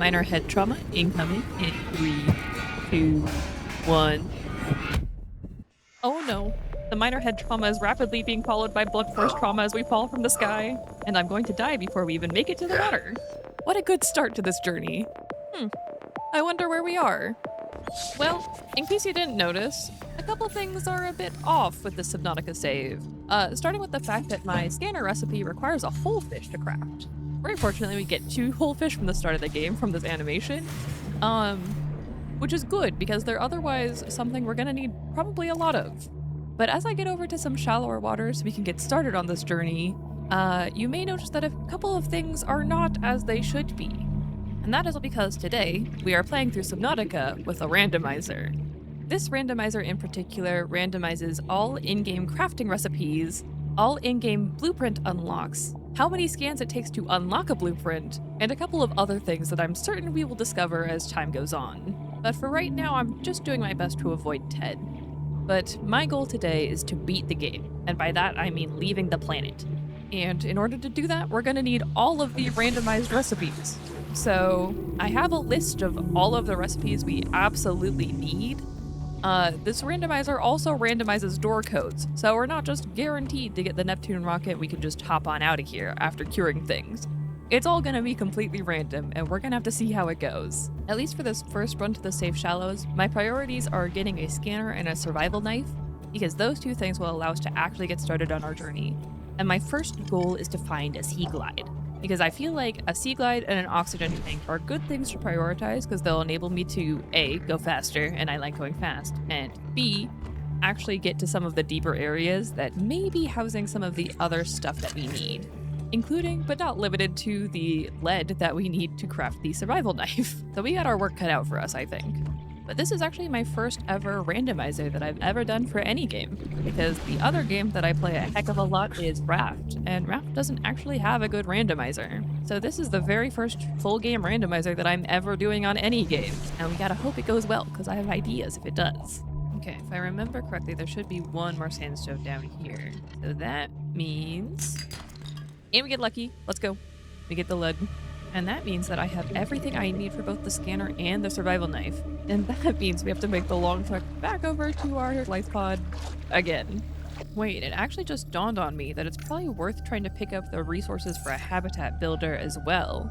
Minor head trauma incoming in 3, 2, 1. Oh no. The minor head trauma is rapidly being followed by blunt force trauma as we fall from the sky, and I'm going to die before we even make it to the water. What a good start to this journey. I wonder where we are. Well, in case you didn't notice, a couple things are a bit off with the Subnautica save. Starting with the fact that my scanner recipe requires a whole fish to craft. Very fortunately, we get 2 whole fish from the start of the game from this animation, which is good because they're otherwise something we're gonna need probably a lot of. But as I get over to some shallower waters so we can get started on this journey, you may notice that a couple of things are not as they should be. And that is because today, we are playing through Subnautica with a randomizer. This randomizer in particular randomizes all in-game crafting recipes, all in-game blueprint unlocks, how many scans it takes to unlock a blueprint, and a couple of other things that I'm certain we will discover as time goes on. But for right now, I'm just doing my best to avoid Ted. But my goal today is to beat the game, and by that I mean leaving the planet. And in order to do that, we're gonna need all of the randomized recipes. So I have a list of all of the recipes we absolutely need. This randomizer also randomizes door codes, so we're not just guaranteed to get the Neptune rocket, we can just hop on out of here after curing things. It's all gonna be completely random, and we're gonna have to see how it goes. At least for this first run to the safe shallows, my priorities are getting a scanner and a survival knife, because those 2 things will allow us to actually get started on our journey. And my first goal is to find a sea glide, because I feel like a sea glide and an oxygen tank are good things to prioritize because they'll enable me to A, go faster, and I like going fast, and B, actually get to some of the deeper areas that may be housing some of the other stuff that we need, including but not limited to the lead that we need to craft the survival knife. So we got our work cut out for us, I think. But this is actually my first ever randomizer that I've ever done for any game, because the other game that I play a heck of a lot is Raft, and Raft doesn't actually have a good randomizer. So this is the very first full game randomizer that I'm ever doing on any game, and we gotta hope it goes well, because I have ideas if it does. Okay, if I remember correctly, there should be 1 more sandstone down here. So that means... And we get lucky. Let's go. We get the lead. And that means that I have everything I need for both the scanner and the survival knife. And that means we have to make the long trek back over to our life pod again. Wait, it actually just dawned on me that it's probably worth trying to pick up the resources for a habitat builder as well.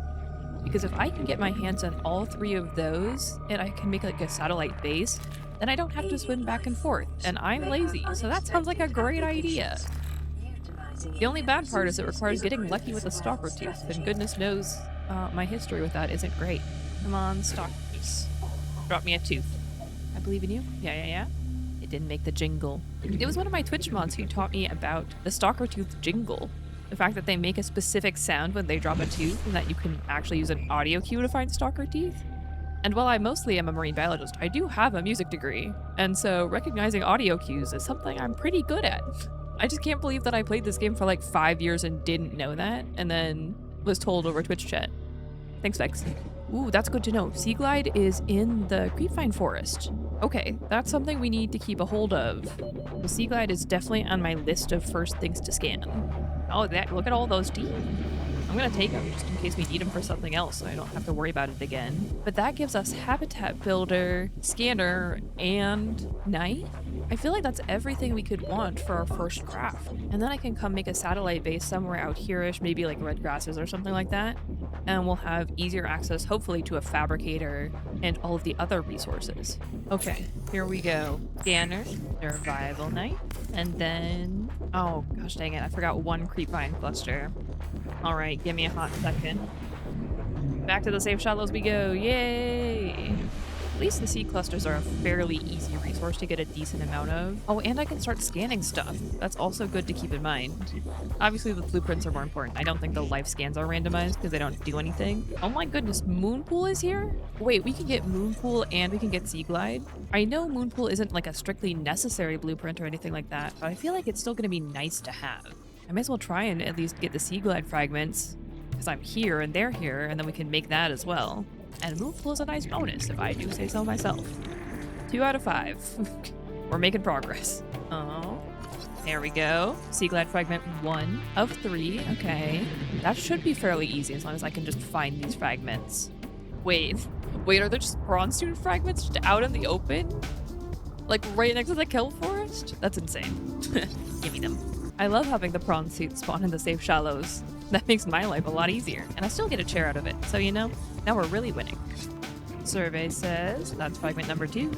Because if I can get my hands on all 3 of those, and I can make like a satellite base, then I don't have to swim back and forth. And I'm lazy, so that sounds like a great idea. The only bad part is it requires getting lucky with a stalker tooth, and goodness knows my history with that isn't great. Come on, stalker tooth. Drop me a tooth. I believe in you. Yeah. It didn't make the jingle. It was one of my Twitch mods who taught me about the stalker tooth jingle. The fact that they make a specific sound when they drop a tooth, and that you can actually use an audio cue to find stalker teeth. And while I mostly am a marine biologist, I do have a music degree, and so recognizing audio cues is something I'm pretty good at. I just can't believe that I played this game for like 5 years and didn't know that, and then was told over Twitch chat. Thanks, Vex. Ooh, that's good to know. Sea Glide is in the Creepvine Forest. Okay, that's something we need to keep a hold of. The Sea Glide is definitely on my list of first things to scan. Oh, look at all those teeth. I'm gonna take them just in case we need them for something else so I don't have to worry about it again. But that gives us habitat builder, scanner, and knife. I feel like that's everything we could want for our first craft. And then I can come make a satellite base somewhere out here-ish, maybe like red grasses or something like that. And we'll have easier access, hopefully, to a fabricator and all of the other resources. Okay, here we go. Scanner, survival knife, and then... Oh, gosh dang it, I forgot 1 creepvine cluster. All right, give me a hot second. Back to the safe shallows we go, yay! At least the sea clusters are a fairly easy resource to get a decent amount of. Oh, and I can start scanning stuff. That's also good to keep in mind. Obviously, the blueprints are more important. I don't think the life scans are randomized because they don't do anything. Oh my goodness, Moonpool is here? Wait, we can get Moonpool and we can get Sea Glide? I know Moonpool isn't like a strictly necessary blueprint or anything like that, but I feel like it's still going to be nice to have. I might as well try and at least get the Sea Glide fragments because I'm here and they're here, and then we can make that as well. And Moonpool is a nice bonus, if I do say so myself. 2 out of 5. We're making progress. Oh, there we go. Sea Glide fragment 1 of 3. Okay. That should be fairly easy as long as I can just find these fragments. Wait. Wait, are there just bronze student fragments just out in the open? Like right next to the kill forest? That's insane. Give me them. I love having the prawn suit spawn in the safe shallows. That makes my life a lot easier. And I still get a chair out of it. So, you know, now we're really winning. Survey says that's fragment number 2.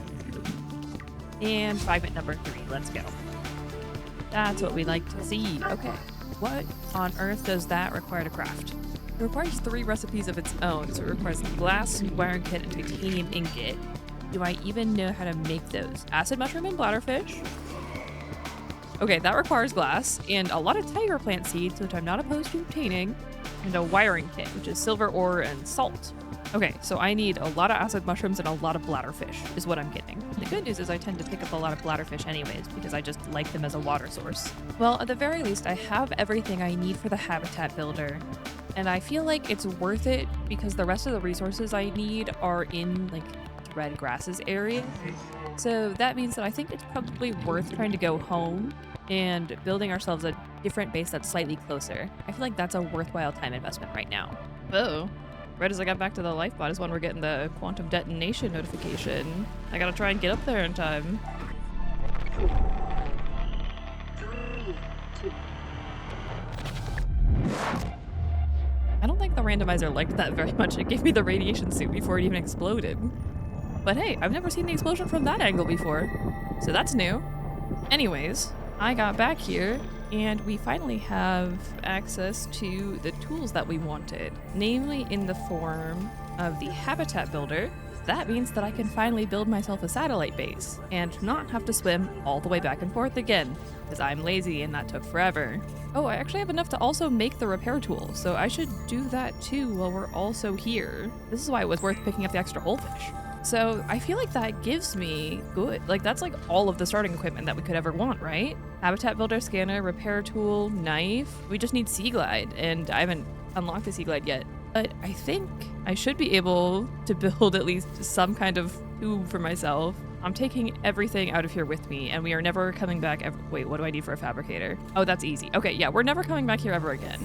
And fragment number 3. Let's go. That's what we like to see. Okay. What on earth does that require to craft? It requires 3 recipes of its own. So it requires glass, wiring kit, and titanium ingot. Do I even know how to make those? Acid mushroom and bladderfish. Okay, that requires glass and a lot of tiger plant seeds, which I'm not opposed to obtaining, and a wiring kit, which is silver ore and salt. Okay, so I need a lot of acid mushrooms and a lot of bladderfish is what I'm getting. The good news is I tend to pick up a lot of bladderfish anyways because I just like them as a water source. Well, at the very least, I have everything I need for the habitat builder. And I feel like it's worth it because the rest of the resources I need are in like red grasses area. So that means that I think it's probably worth trying to go home and building ourselves a different base that's slightly closer. I feel like that's a worthwhile time investment right now. Oh, right as I got back to the lifebot is when we're getting the quantum detonation notification. I gotta try and get up there in time. I don't think the randomizer liked that very much. It gave me the radiation suit before it even exploded. But hey, I've never seen the explosion from that angle before, so that's new. Anyways, I got back here, and we finally have access to the tools that we wanted, namely in the form of the habitat builder. That means that I can finally build myself a satellite base, and not have to swim all the way back and forth again, because I'm lazy and that took forever. Oh, I actually have enough to also make the repair tool, so I should do that too while we're also here. This is why it was worth picking up the extra wholefish. So I feel like that gives me good, like that's like all of the starting equipment that we could ever want, right? Habitat builder, scanner, repair tool, knife. We just need Sea Glide, and I haven't unlocked the Sea Glide yet. But I think I should be able to build at least some kind of tube for myself. I'm taking everything out of here with me, and we are never coming back ever. Wait, what do I need for a fabricator? Oh, that's easy. Okay, yeah, we're never coming back here ever again.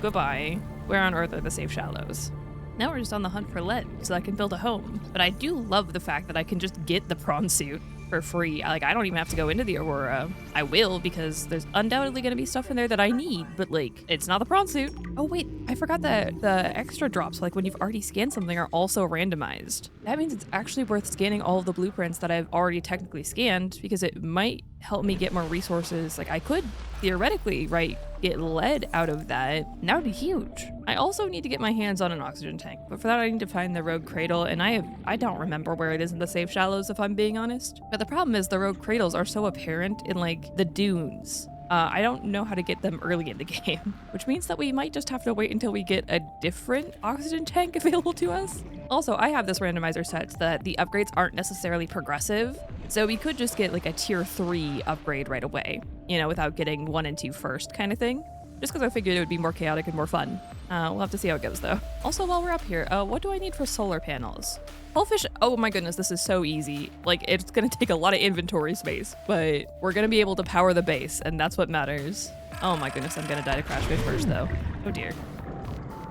Goodbye. Where on earth are the safe shallows? Now we're just on the hunt for lead, so I can build a home. But I do love the fact that I can just get the prawn suit for free. Like, I don't even have to go into the Aurora. I will, because there's undoubtedly going to be stuff in there that I need, but like, it's not the prawn suit. Oh wait, I forgot that the extra drops, like when you've already scanned something, are also randomized. That means it's actually worth scanning all of the blueprints that I've already technically scanned, because it might help me get more resources. Like, I could theoretically, right, get lead out of that. And that would be huge. I also need to get my hands on an oxygen tank, but for that I need to find the rogue cradle, and I don't remember where it is in the safe shallows, if I'm being honest. But the problem is the rogue cradles are so apparent in like the dunes. I don't know how to get them early in the game, which means that we might just have to wait until we get a different oxygen tank available to us. Also, I have this randomizer set that the upgrades aren't necessarily progressive, so we could just get like a tier 3 upgrade right away, you know, without getting 1 and 2 first kind of thing. Just because I figured it would be more chaotic and more fun. We'll have to see how it goes though. Also, while we're up here, what do I need for solar panels? Wholefish, oh my goodness, this is so easy. Like, it's gonna take a lot of inventory space, but we're gonna be able to power the base, and that's what matters. Oh my goodness, I'm gonna die to crash bait first though. Oh dear.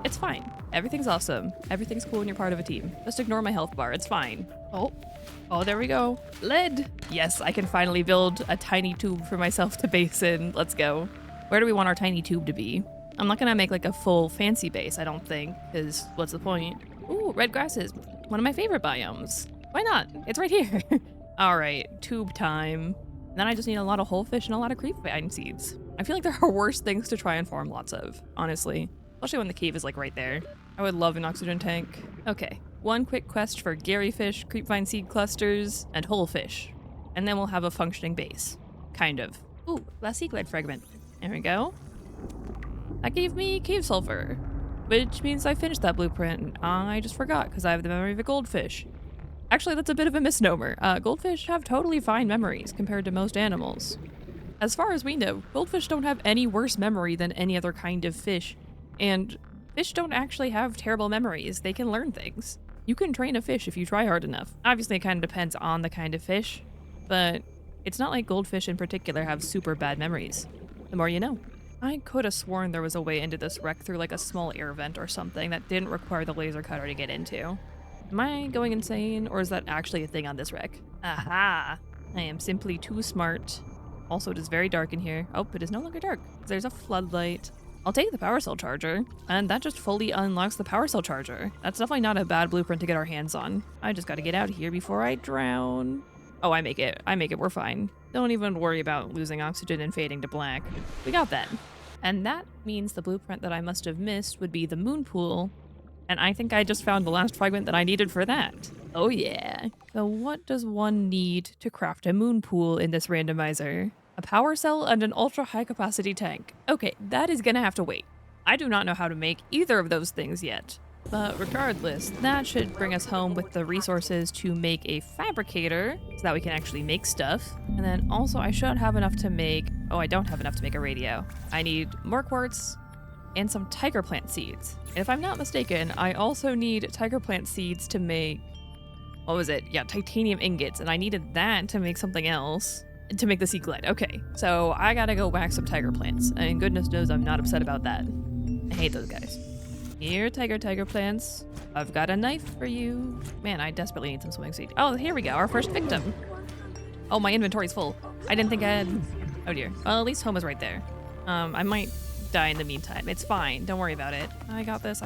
It's fine. Everything's awesome. Everything's cool when you're part of a team. Just ignore my health bar, it's fine. Oh, there we go. Lead! Yes, I can finally build a tiny tube for myself to base in. Let's go. Where do we want our tiny tube to be? I'm not gonna make like a full fancy base, I don't think, because what's the point? Ooh, red grasses. One of my favorite biomes. Why not? It's right here. All right, tube time. Then I just need a lot of wholefish and a lot of creepvine seeds. I feel like there are worse things to try and farm lots of, honestly. Especially when the cave is like right there. I would love an oxygen tank. Okay, one quick quest for Garyfish, creepvine seed clusters, and wholefish. And then we'll have a functioning base. Kind of. Ooh, last sea glide fragment. There we go. That gave me cave sulfur, which means I finished that blueprint. I just forgot because I have the memory of a goldfish. Actually, that's a bit of a misnomer. Goldfish have totally fine memories compared to most animals. As far as we know, goldfish don't have any worse memory than any other kind of fish. And fish don't actually have terrible memories. They can learn things. You can train a fish if you try hard enough. Obviously, it kind of depends on the kind of fish, but it's not like goldfish in particular have super bad memories. The more you know. I could have sworn there was a way into this wreck through like a small air vent or something that didn't require the laser cutter to get into. Am I going insane, or is that actually a thing on this wreck? Aha! I am simply too smart. Also, it is very dark in here. Oh, it is no longer dark. There's a floodlight. I'll take the power cell charger, and that just fully unlocks the power cell charger. That's definitely not a bad blueprint to get our hands on. I just gotta get out of here before I drown. Oh, I make it. We're fine. Don't even worry about losing oxygen and fading to black. We got that. And that means the blueprint that I must have missed would be the moon pool. And I think I just found the last fragment that I needed for that. Oh yeah. So what does one need to craft a moon pool in this randomizer? A power cell and an ultra high capacity tank. Okay, that is gonna have to wait. I do not know how to make either of those things yet. But regardless, that should bring us home with the resources to make a fabricator so that we can actually make stuff. And then also I should have enough to make, oh, I don't have enough to make a radio. I need more quartz and some tiger plant seeds. And if I'm not mistaken, I also need tiger plant seeds to make, what was it? Yeah, titanium ingots. And I needed that to make something else. To make the sea glide. Okay, so I gotta go whack some tiger plants. And goodness knows I'm not upset about that. I hate those guys. Here, tiger plants. I've got a knife for you. Man, I desperately need some swimming seed. Oh, here we go, our first victim. Oh, my inventory's full. I didn't think I had... Oh dear. Well, at least home is right there. I might die in the meantime. It's fine, don't worry about it. I got this.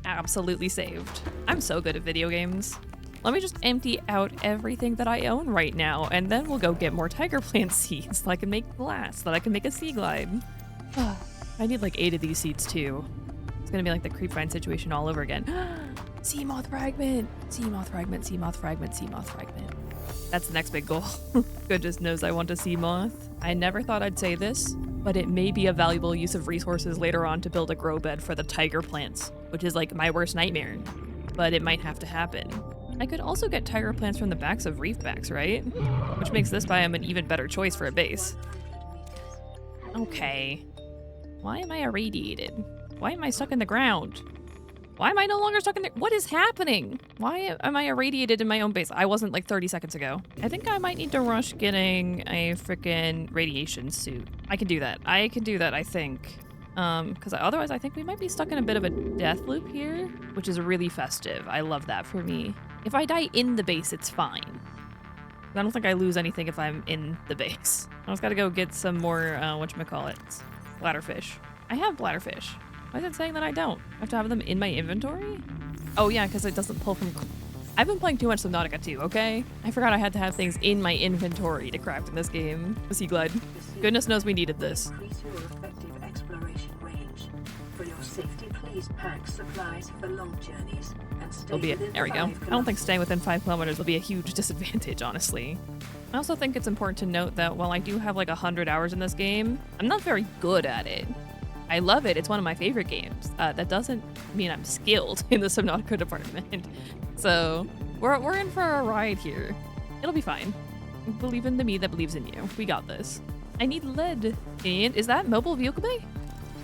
Absolutely saved. I'm so good at video games. Let me just empty out everything that I own right now, and then we'll go get more tiger plant seeds so I can make glass, so that I can make a sea glide. I need like 8 of these seeds too. It's gonna be like the creepvine situation all over again. Sea moth fragment! Sea moth fragment, sea moth fragment, sea moth fragment. That's the next big goal. Goodness knows I want a sea moth. I never thought I'd say this, but it may be a valuable use of resources later on to build a grow bed for the tiger plants, which is like my worst nightmare, but it might have to happen. I could also get tiger plants from the backs of reefbacks, right? Which makes this biome an even better choice for a base. Okay. Why am I irradiated? Why am I stuck in the ground? Why am I no longer stuck in there? What is happening? Why am I irradiated in my own base? I wasn't like 30 seconds ago. I think I might need to rush getting a freaking radiation suit. I can do that, I think. Because otherwise I think we might be stuck in a bit of a death loop here, which is really festive. I love that for me. If I die in the base, it's fine. I don't think I lose anything if I'm in the base. I just gotta go get some more, whatchamacallit, bladderfish. I have bladderfish. Why is it saying that I don't? I have to have them in my inventory? Oh yeah, because it doesn't pull from... I've been playing too much Subnautica too, okay? I forgot I had to have things in my inventory to craft in this game. The sea glide. Goodness knows we needed this. Safety, please pack supplies for long journeys and stay Will be it. There we go. I don't think staying within 5 kilometers will be a huge disadvantage, honestly. I also think it's important to note that while I do have like 100 hours in this game, I'm not very good at it. I love it. It's one of my favorite games. That doesn't mean I'm skilled in the Subnautica department. So we're in for a ride here. It'll be fine. Believe in the me that believes in you. We got this. I need lead. And is that mobile vehicle bay?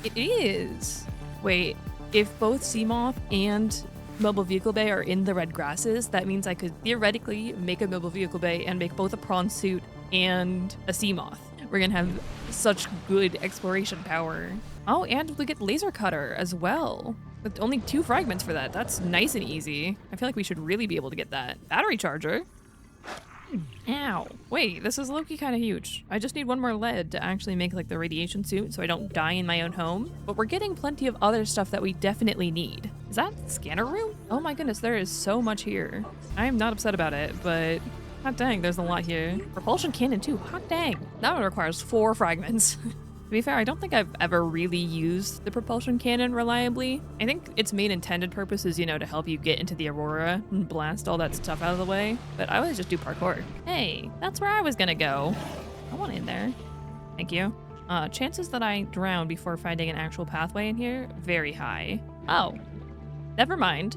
It is. Wait, if both Seamoth and Mobile Vehicle Bay are in the red grasses, that means I could theoretically make a Mobile Vehicle Bay and make both a prawn suit and a Seamoth. We're gonna have such good exploration power. Oh, and we get laser cutter as well. With only 2 fragments for that. That's nice and easy. I feel like we should really be able to get that. Battery charger. Ow. Wait, this is low-key kind of huge. I just need 1 more lead to actually make like the radiation suit so I don't die in my own home. But we're getting plenty of other stuff that we definitely need. Is that scanner room? Oh my goodness, there is so much here. I am not upset about it, but hot dang, there's a lot here. Propulsion cannon too, hot dang. That one requires 4 fragments. To be fair, I don't think I've ever really used the propulsion cannon reliably. I think its main intended purpose is, you know, to help you get into the Aurora and blast all that stuff out of the way. But I always just do parkour. Hey, that's where I was gonna go. I want in there. Thank you. Chances that I drown before finding an actual pathway in here, very high. Oh, never mind.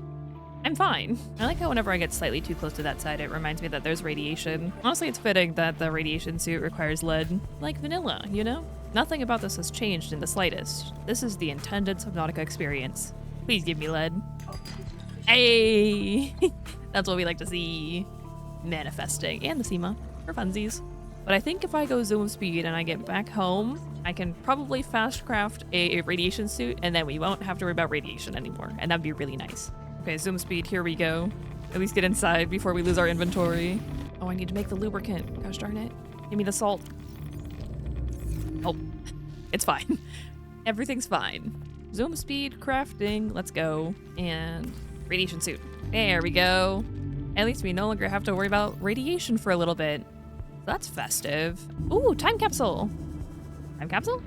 I'm fine. I like how whenever I get slightly too close to that side, it reminds me that there's radiation. Honestly, it's fitting that the radiation suit requires lead, like vanilla, you know? Nothing about this has changed in the slightest. This is the intended Subnautica experience. Please give me lead. Hey! That's what we like to see. Manifesting. And the SEMA for funsies. But I think if I go zoom speed and I get back home, I can probably fast craft a radiation suit, and then we won't have to worry about radiation anymore, and that'd be really nice. Okay, zoom speed, here we go. At least get inside before we lose our inventory. Oh, I need to make the lubricant. Gosh darn it. Give me the salt. Oh, it's fine. Everything's fine. Zoom speed, crafting, let's go. And radiation suit. There we go. At least we no longer have to worry about radiation for a little bit. That's festive. Ooh, time capsule. Time capsule?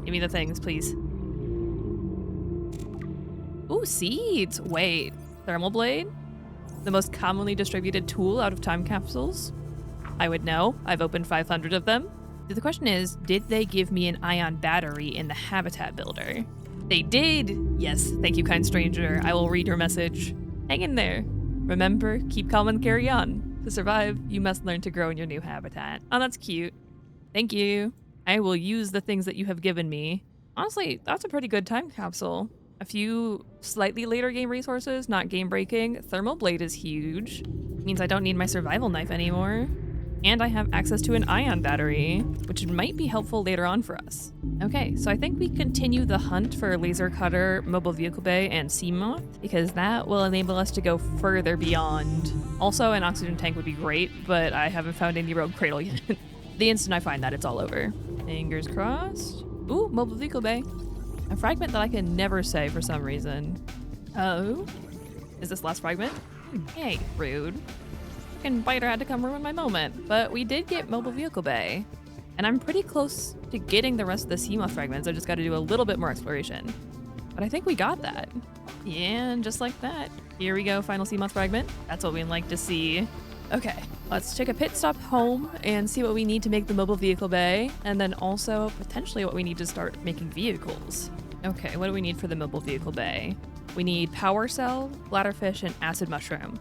Give me the things, please. Ooh, seeds. Wait, thermal blade? The most commonly distributed tool out of time capsules? I would know. I've opened 500 of them. The question is, did they give me an ion battery in the habitat builder? They did! Yes, thank you, kind stranger. I will read your message. Hang in there. Remember, keep calm and carry on. To survive, you must learn to grow in your new habitat. Oh, that's cute. Thank you. I will use the things that you have given me. Honestly, that's a pretty good time capsule. A few slightly later game resources, not game breaking. Thermal blade is huge. Means I don't need my survival knife anymore. And I have access to an ion battery, which might be helpful later on for us. Okay, so I think we continue the hunt for laser cutter, mobile vehicle bay, and sea moth, because that will enable us to go further beyond. Also, an oxygen tank would be great, but I haven't found any rogue cradle yet. The instant I find that, it's all over. Fingers crossed. Ooh, mobile vehicle bay. A fragment that I can never say for some reason. Oh? Is this last fragment? Hey, rude. Fucking biter had to come ruin my moment, but we did get mobile vehicle bay. And I'm pretty close to getting the rest of the Seamoth fragments. I just got to do a little bit more exploration. But I think we got that. Yeah, and just like that, here we go, final Seamoth fragment. That's what we like to see. Okay, let's take a pit stop home and see what we need to make the mobile vehicle bay, and then also potentially what we need to start making vehicles. Okay, what do we need for the mobile vehicle bay? We need power cell, bladderfish, and acid mushroom.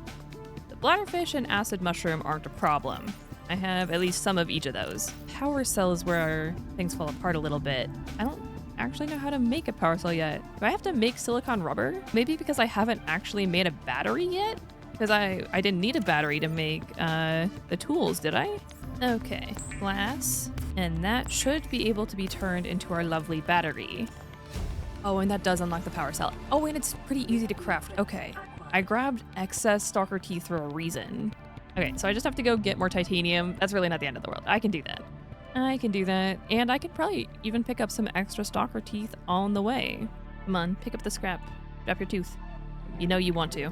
The bladderfish and acid mushroom aren't a problem. I have at least some of each of those. Power cell is where things fall apart a little bit. I don't actually know how to make a power cell yet. Do I have to make silicon rubber? Maybe because I haven't actually made a battery yet? Because I didn't need a battery to make the tools, did I? Okay, glass. And that should be able to be turned into our lovely battery. Oh, and that does unlock the power cell. Oh, and it's pretty easy to craft. Okay. I grabbed excess stalker teeth for a reason. Okay, so I just have to go get more titanium. That's really not the end of the world. I can do that. I can do that. And I could probably even pick up some extra stalker teeth on the way. Come on, pick up the scrap. Drop your tooth. You know you want to.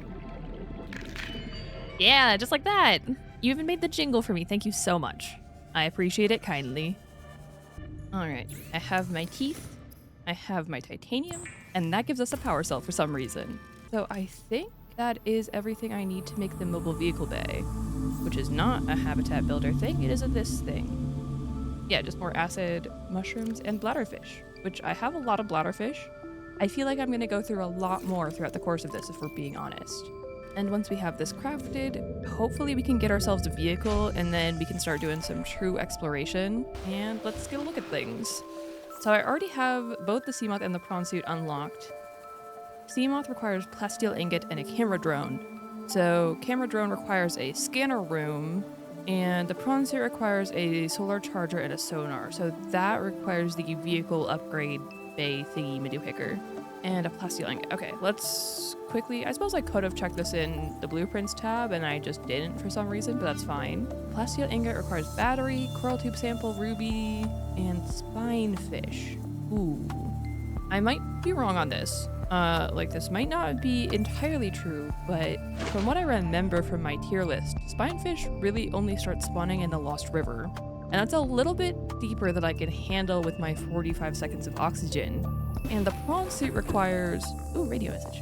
Yeah, just like that. You even made the jingle for me. Thank you so much. I appreciate it kindly. All right, I have my teeth. I have my titanium. And that gives us a power cell for some reason. So I think that is everything I need to make the mobile vehicle bay, which is not a habitat builder thing. It is this thing. Yeah, just more acid mushrooms and bladderfish, which I have a lot of bladderfish. I feel like I'm going to go through a lot more throughout the course of this, if we're being honest. And once we have this crafted, hopefully we can get ourselves a vehicle, and then we can start doing some true exploration. And let's get a look at things. So I already have both the Seamoth and the prawn suit unlocked. Seamoth requires plasteel ingot and a camera drone. So camera drone requires a scanner room, and the prawn suit requires a solar charger and a sonar. So that requires the vehicle upgrade bay thingy madoohicker. And a plasteel ingot. Okay, let's quickly, I suppose I could have checked this in the blueprints tab and I just didn't for some reason, but that's fine. Plasteel ingot requires battery, coral tube sample, ruby, and spine fish. Ooh. I might be wrong on this. This might not be entirely true, but from what I remember from my tier list, spinefish really only start spawning in the Lost River. And that's a little bit deeper than I can handle with my 45 seconds of oxygen. And the prawn suit requires... Ooh, radio message.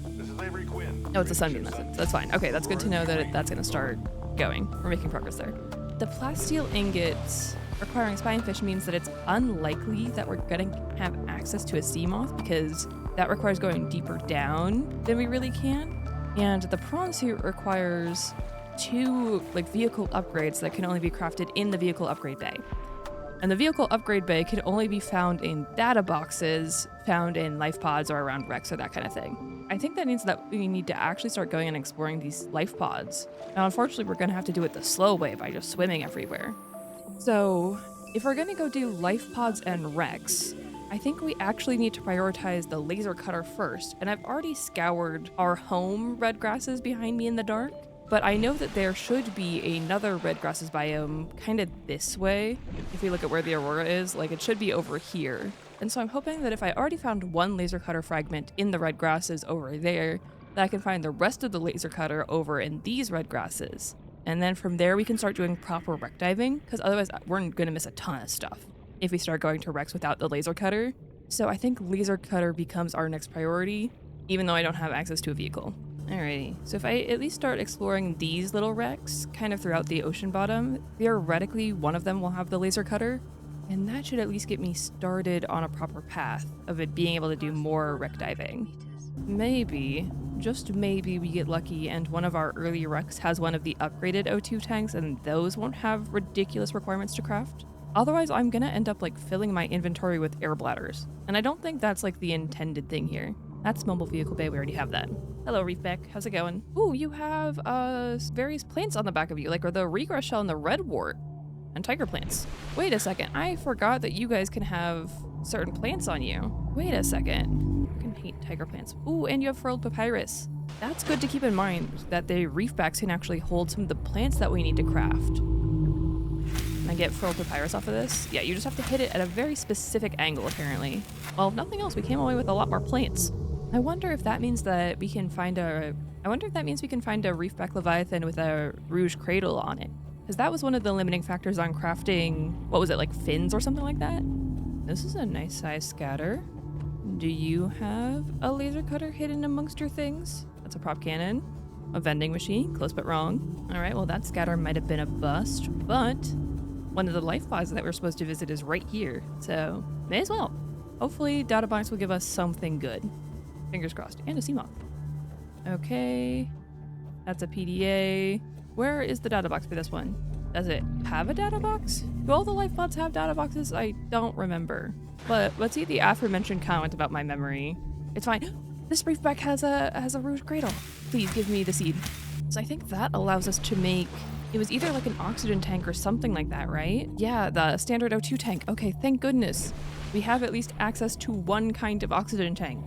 This is Avery Quinn. Oh, it's a sunbeam message. That's fine. Okay, that's good to know that that's going to start going. We're making progress there. The plasteel ingots requiring spinefish means that it's unlikely that we're going to have access to a Seamoth, because that requires going deeper down than we really can. And the prawn suit requires 2 vehicle upgrades that can only be crafted in the vehicle upgrade bay. And the vehicle upgrade bay can only be found in data boxes, found in life pods or around wrecks or that kind of thing. I think that means that we need to actually start going and exploring these life pods. Now, unfortunately, we're going to have to do it the slow way by just swimming everywhere. So, if we're going to go do life pods and wrecks, I think we actually need to prioritize the laser cutter first. And I've already scoured our home red grasses behind me in the dark. But I know that there should be another red grasses biome kind of this way. If we look at where the aurora is, like it should be over here. And so I'm hoping that if I already found one laser cutter fragment in the red grasses over there, that I can find the rest of the laser cutter over in these red grasses. And then from there we can start doing proper wreck diving, because otherwise we're going to miss a ton of stuff if we start going to wrecks without the laser cutter. So I think laser cutter becomes our next priority, even though I don't have access to a vehicle. Alrighty, so if I at least start exploring these little wrecks kind of throughout the ocean bottom, theoretically one of them will have the laser cutter, and that should at least get me started on a proper path of it being able to do more wreck diving. Maybe, just maybe, we get lucky and one of our early wrecks has one of the upgraded O2 tanks and those won't have ridiculous requirements to craft. Otherwise, I'm gonna end up like filling my inventory with air bladders, and I don't think that's like the intended thing here. That's mobile vehicle bay, we already have that. Hello, Reefback, how's it going? Ooh, you have various plants on the back of you, like the regress shell and the redwort, and tiger plants. Wait a second, I forgot that you guys can have certain plants on you. Wait a second, I can hate tiger plants. Ooh, and you have furled papyrus. That's good to keep in mind, that the reefbacks can actually hold some of the plants that we need to craft. Can I get furled papyrus off of this? Yeah, you just have to hit it at a very specific angle, apparently. Well, if nothing else, we came away with a lot more plants. I wonder if that means that we can find a reefback leviathan with a rouge cradle on it. Because that was one of the limiting factors on crafting, what was it, like fins or something like that? This is a nice size scatter. Do you have a laser cutter hidden amongst your things? That's a prop cannon. A vending machine, close but wrong. All right, well that scatter might have been a bust, but one of the life pods that we're supposed to visit is right here. So, may as well. Hopefully Databox will give us something good. Fingers crossed. And a sea moth. Okay. That's a PDA. Where is the data box for this one? Does it have a data box? Do all the life pods have data boxes? I don't remember. But let's see the aforementioned comment about my memory. It's fine. This reefback has a rouge cradle. Please give me the seed. So I think that allows us to make, it was either like an oxygen tank or something like that, right? Yeah, the standard O2 tank. Okay, thank goodness. We have at least access to one kind of oxygen tank.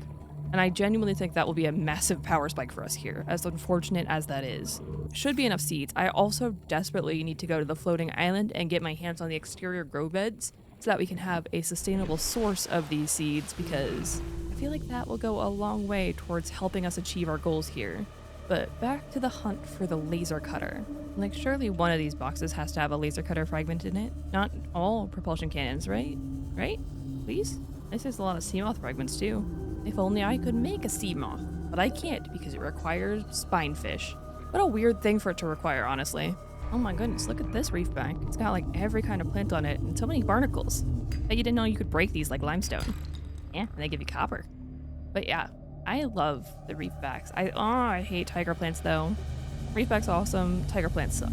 And I genuinely think that will be a massive power spike for us here, as unfortunate as that is. Should be enough seeds. I also desperately need to go to the floating island and get my hands on the exterior grow beds so that we can have a sustainable source of these seeds, because I feel like that will go a long way towards helping us achieve our goals here. But back to the hunt for the laser cutter. Like, surely one of these boxes has to have a laser cutter fragment in it. Not all propulsion cannons, right? Right? Please? This is a lot of sea moth fragments too. If only I could make a sea moth, but I can't because it requires spinefish. What a weird thing for it to require, honestly. Oh my goodness, look at this reef bank. It's got like every kind of plant on it and so many barnacles. Bet you didn't know you could break these like limestone. Yeah, and they give you copper. But yeah, I love the reef backs. I hate tiger plants though. Reef backs awesome, tiger plants suck.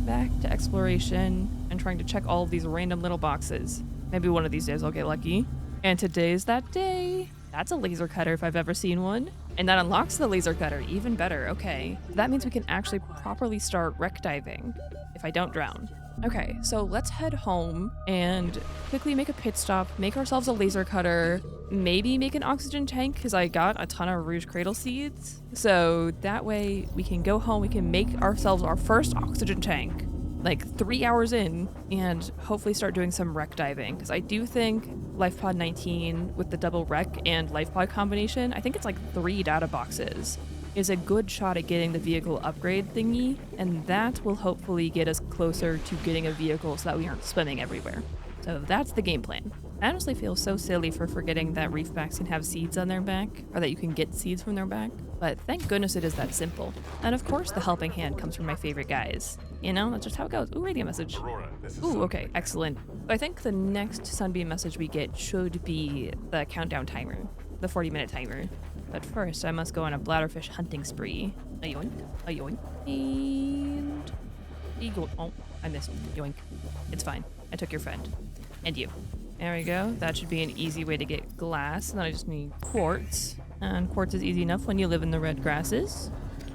Back to exploration and trying to check all of these random little boxes. Maybe one of these days I'll get lucky. And today's that day. That's a laser cutter if I've ever seen one. And that unlocks the laser cutter, even better, okay. That means we can actually properly start wreck diving if I don't drown. Okay, so let's head home and quickly make a pit stop, make ourselves a laser cutter, maybe make an oxygen tank because I got a ton of Rouge Cradle seeds. So that way we can go home, we can make ourselves our first oxygen tank, like 3 hours in, and hopefully start doing some wreck diving. Because I do think LifePod 19 with the double wreck and LifePod combination, I think it's like 3 data boxes, is a good shot at getting the vehicle upgrade thingy, and that will hopefully get us closer to getting a vehicle so that we aren't swimming everywhere. So that's the game plan. I honestly feel so silly for forgetting that reefbacks can have seeds on their back, or that you can get seeds from their back, but thank goodness it is that simple. And of course the helping hand comes from my favorite guys. You know, that's just how it goes. Ooh, radio message. Aurora, this is Ooh, okay, excellent. I think the next Sunbeam message we get should be the countdown timer, the 40-minute timer. But first, I must go on a bladderfish hunting spree. A yoink, a yoink, and... Eagle. Oh, I missed. Yoink. It's fine. I took your friend. And you. There we go. That should be an easy way to get glass. And then I just need quartz. And quartz is easy enough when you live in the red grasses.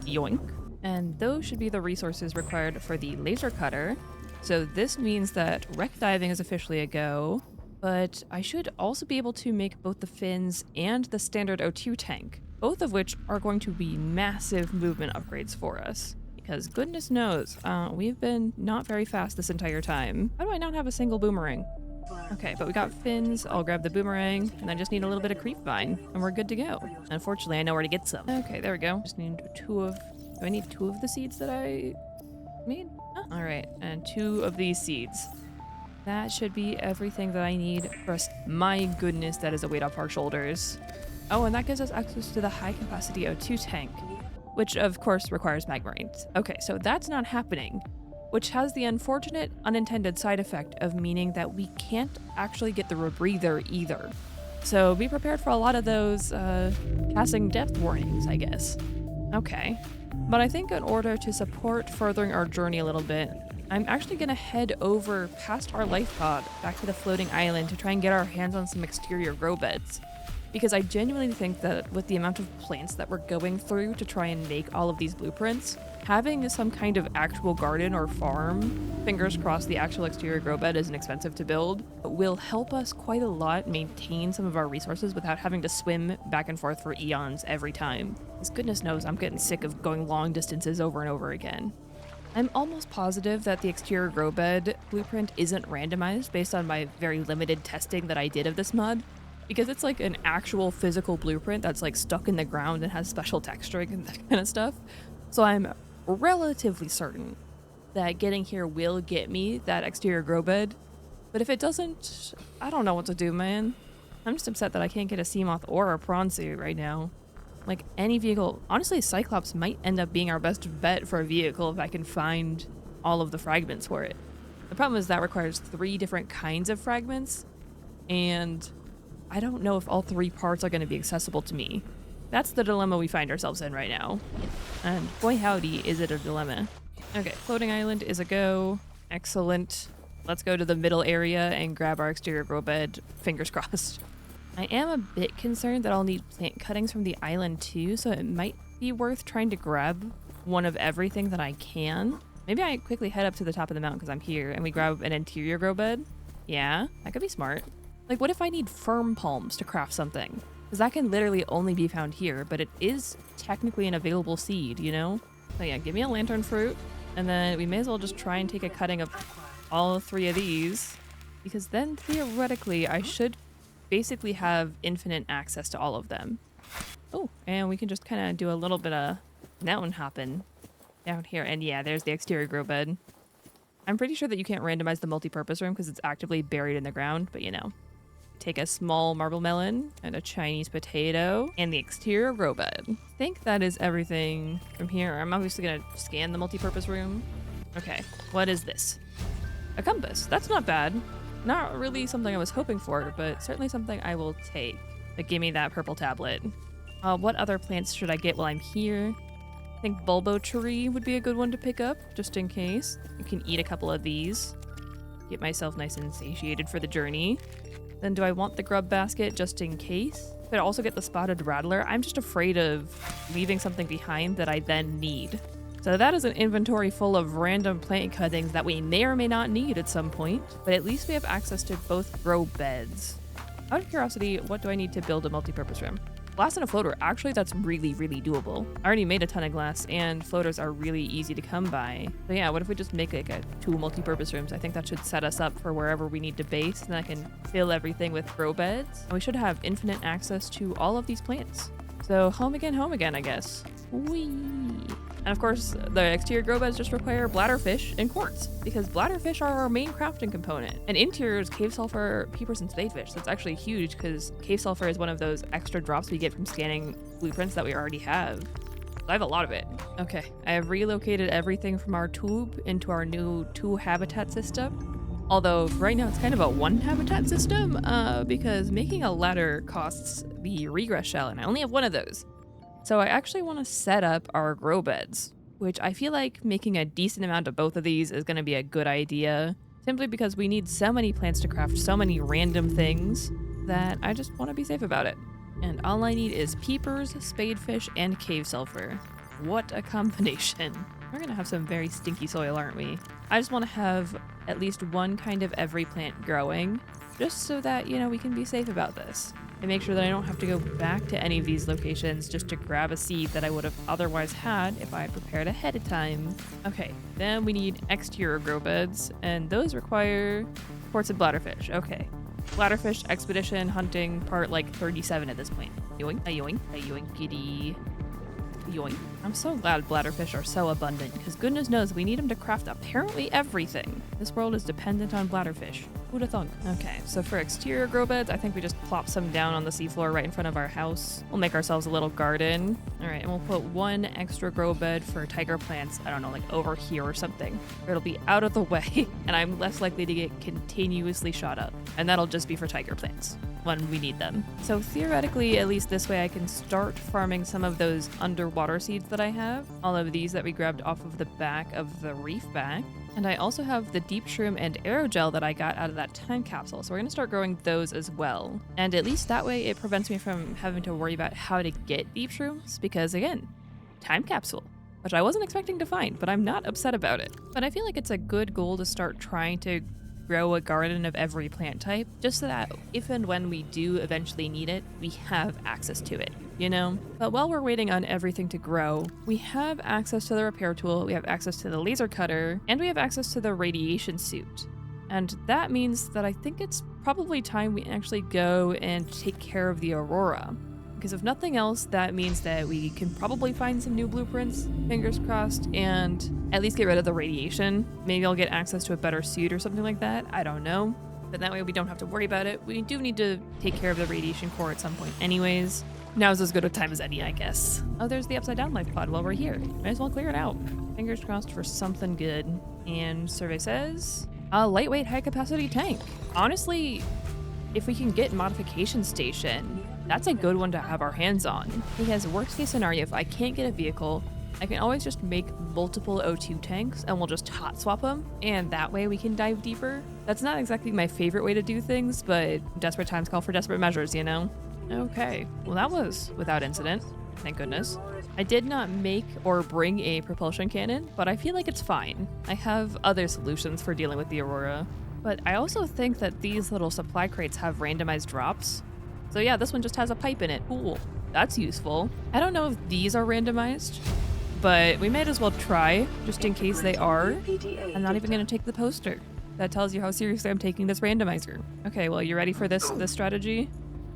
Yoink. And those should be the resources required for the laser cutter. So this means that wreck diving is officially a go. But I should also be able to make both the fins and the standard O2 tank, both of which are going to be massive movement upgrades for us. Because goodness knows, we've been not very fast this entire time. How do I not have a single boomerang? Okay, but we got fins. I'll grab the boomerang, and I just need a little bit of creep vine, and we're good to go. Unfortunately, I know where to get some. Okay, there we go. Just need two of... Do I need 2 of the seeds that I made? Oh, all right, and 2 of these seeds. That should be everything that I need for us. My goodness, that is a weight off our shoulders. Oh, and that gives us access to the high capacity O2 tank, which of course requires magmarines. Okay, so that's not happening, which has the unfortunate unintended side effect of meaning that we can't actually get the rebreather either. So be prepared for a lot of those passing death warnings, I guess. Okay, but I think in order to support furthering our journey a little bit, I'm actually gonna head over past our life pod back to the floating island to try and get our hands on some exterior grow beds. Because I genuinely think that with the amount of plants that we're going through to try and make all of these blueprints, having some kind of actual garden or farm, fingers crossed the actual exterior grow bed isn't expensive to build, will help us quite a lot maintain some of our resources without having to swim back and forth for eons every time. Because goodness knows I'm getting sick of going long distances over and over again. I'm almost positive that the exterior grow bed blueprint isn't randomized based on my very limited testing that I did of this mod, because it's like an actual physical blueprint that's like stuck in the ground and has special texturing and that kind of stuff. So I'm relatively certain that getting here will get me that exterior grow bed, but if it doesn't, I don't know what to do, man. I'm just upset that I can't get a sea moth or a prawn suit right now. Like any vehicle, honestly, Cyclops might end up being our best bet for a vehicle if I can find all of the fragments for it. The problem is that requires 3 different kinds of fragments, and I don't know if all 3 parts are going to be accessible to me. That's the dilemma we find ourselves in right now. And boy howdy, is it a dilemma. Okay, floating island is a go. Excellent. Let's go to the middle area and grab our exterior grow bed. Fingers crossed. I am a bit concerned that I'll need plant cuttings from the island too, so it might be worth trying to grab one of everything that I can. Maybe I quickly head up to the top of the mountain because I'm here and we grab an interior grow bed. Yeah, that could be smart. Like, what if I need firm palms to craft something? Because that can literally only be found here, but it is technically an available seed, you know? So yeah, give me a lantern fruit, and then we may as well just try and take a cutting of all 3 of these, because then theoretically I should basically have infinite access to all of them. Oh, and we can just kind of do a little bit of mountain hopping down here. And yeah, there's the exterior grow bed. I'm pretty sure that you can't randomize the multi-purpose room because it's actively buried in the ground, but you know. Take a small marble melon and a Chinese potato and the exterior grow bed. I think that is everything from here. I'm obviously gonna scan the multi-purpose room. Okay, what is this? A compass. That's not bad. Not really something I was hoping for, but certainly something I will take. But give me that purple tablet. What other plants should I get while I'm here? I think bulbo tree would be a good one to pick up, just in case. I can eat a couple of these. Get myself nice and satiated for the journey. Then do I want the grub basket just in case? Could I also get the spotted rattler? I'm just afraid of leaving something behind that I then need. So that is an inventory full of random plant cuttings that we may or may not need at some point, but at least we have access to both grow beds. Out of curiosity, what do I need to build a multi-purpose room? Glass and a floater. Actually, that's really, really doable. I already made a ton of glass, and floaters are really easy to come by. So yeah, what if we just make like 2 multi-purpose rooms? I think that should set us up for wherever we need to base, and I can fill everything with grow beds. And we should have infinite access to all of these plants. So home again, I guess. Whee! And of course, the exterior grow beds just require bladderfish and quartz, because bladderfish are our main crafting component. And interior is cave sulfur, peepers, and spadefish. That's actually huge, because cave sulfur is one of those extra drops we get from scanning blueprints that we already have. I have a lot of it. Okay, I have relocated everything from our tube into our new 2 habitat system. Although right now it's kind of a 1 habitat system, because making a ladder costs the regress shell, and I only have 1 of those. So I actually want to set up our grow beds, which I feel like making a decent amount of both of these is going to be a good idea. simply because we need so many plants to craft so many random things that I just want to be safe about it. And all I need is peepers, spadefish, and cave sulfur. What a combination. We're gonna have some very stinky soil, aren't we? I just want to have at least one kind of every plant growing, just so that, you know, we can be safe about this. And make sure that I don't have to go back to any of these locations just to grab a seed that I would have otherwise had if I had prepared ahead of time. Okay, then we need exterior grow beds, and those require quartz and bladderfish. Okay. Bladderfish expedition hunting part like 37 at this point. Yoink, a yoink, a yoink, giddy. Yoink. I'm so glad bladderfish are so abundant, because goodness knows we need them to craft apparently everything. This world is dependent on bladderfish. Who'da thunk? Okay, so for exterior grow beds, I think we just plop some down on the seafloor right in front of our house. We'll make ourselves a little garden. All right, and we'll put one extra grow bed for tiger plants, I don't know, like over here or something. It'll be out of the way, and I'm less likely to get continuously shot up. And that'll just be for tiger plants when we need them. So theoretically, at least this way I can start farming some of those underwater seeds that I have. All of these that we grabbed off of the back of the reef bag. And I also have the deep shroom and aerogel that I got out of that time capsule. So we're gonna start growing those as well. And at least that way it prevents me from having to worry about how to get deep shrooms, because again, time capsule, which I wasn't expecting to find, but I'm not upset about it. But I feel like it's a good goal to start trying to grow a garden of every plant type, just so that if and when we do eventually need it, we have access to it, you know? But while we're waiting on everything to grow, we have access to the repair tool, we have access to the laser cutter, and we have access to the radiation suit. And that means that I think it's probably time we actually go and take care of the Aurora. Because if nothing else, that means that we can probably find some new blueprints, fingers crossed, and at least get rid of the radiation. Maybe I'll get access to a better suit or something like that. I don't know. But that way we don't have to worry about it. We do need to take care of the radiation core at some point anyways. Now's as good a time as any, I guess. Oh, there's the upside down life pod while we're here. Might as well clear it out. Fingers crossed for something good. And survey says, a lightweight high capacity tank. Honestly, if we can get modification station, that's a good one to have our hands on. Because worst case scenario, if I can't get a vehicle, I can always just make multiple O2 tanks and we'll just hot swap them, and that way we can dive deeper. That's not exactly my favorite way to do things, but desperate times call for desperate measures, you know? Okay, well that was without incident, thank goodness. I did not make or bring a propulsion cannon, but I feel like it's fine. I have other solutions for dealing with the Aurora. But I also think that these little supply crates have randomized drops. So yeah, this one just has a pipe in it. Cool. That's useful. I don't know if these are randomized, but we might as well try, just in case they are. I'm not even going to take the poster. That tells you how seriously I'm taking this randomizer. Okay, well, you ready for this strategy?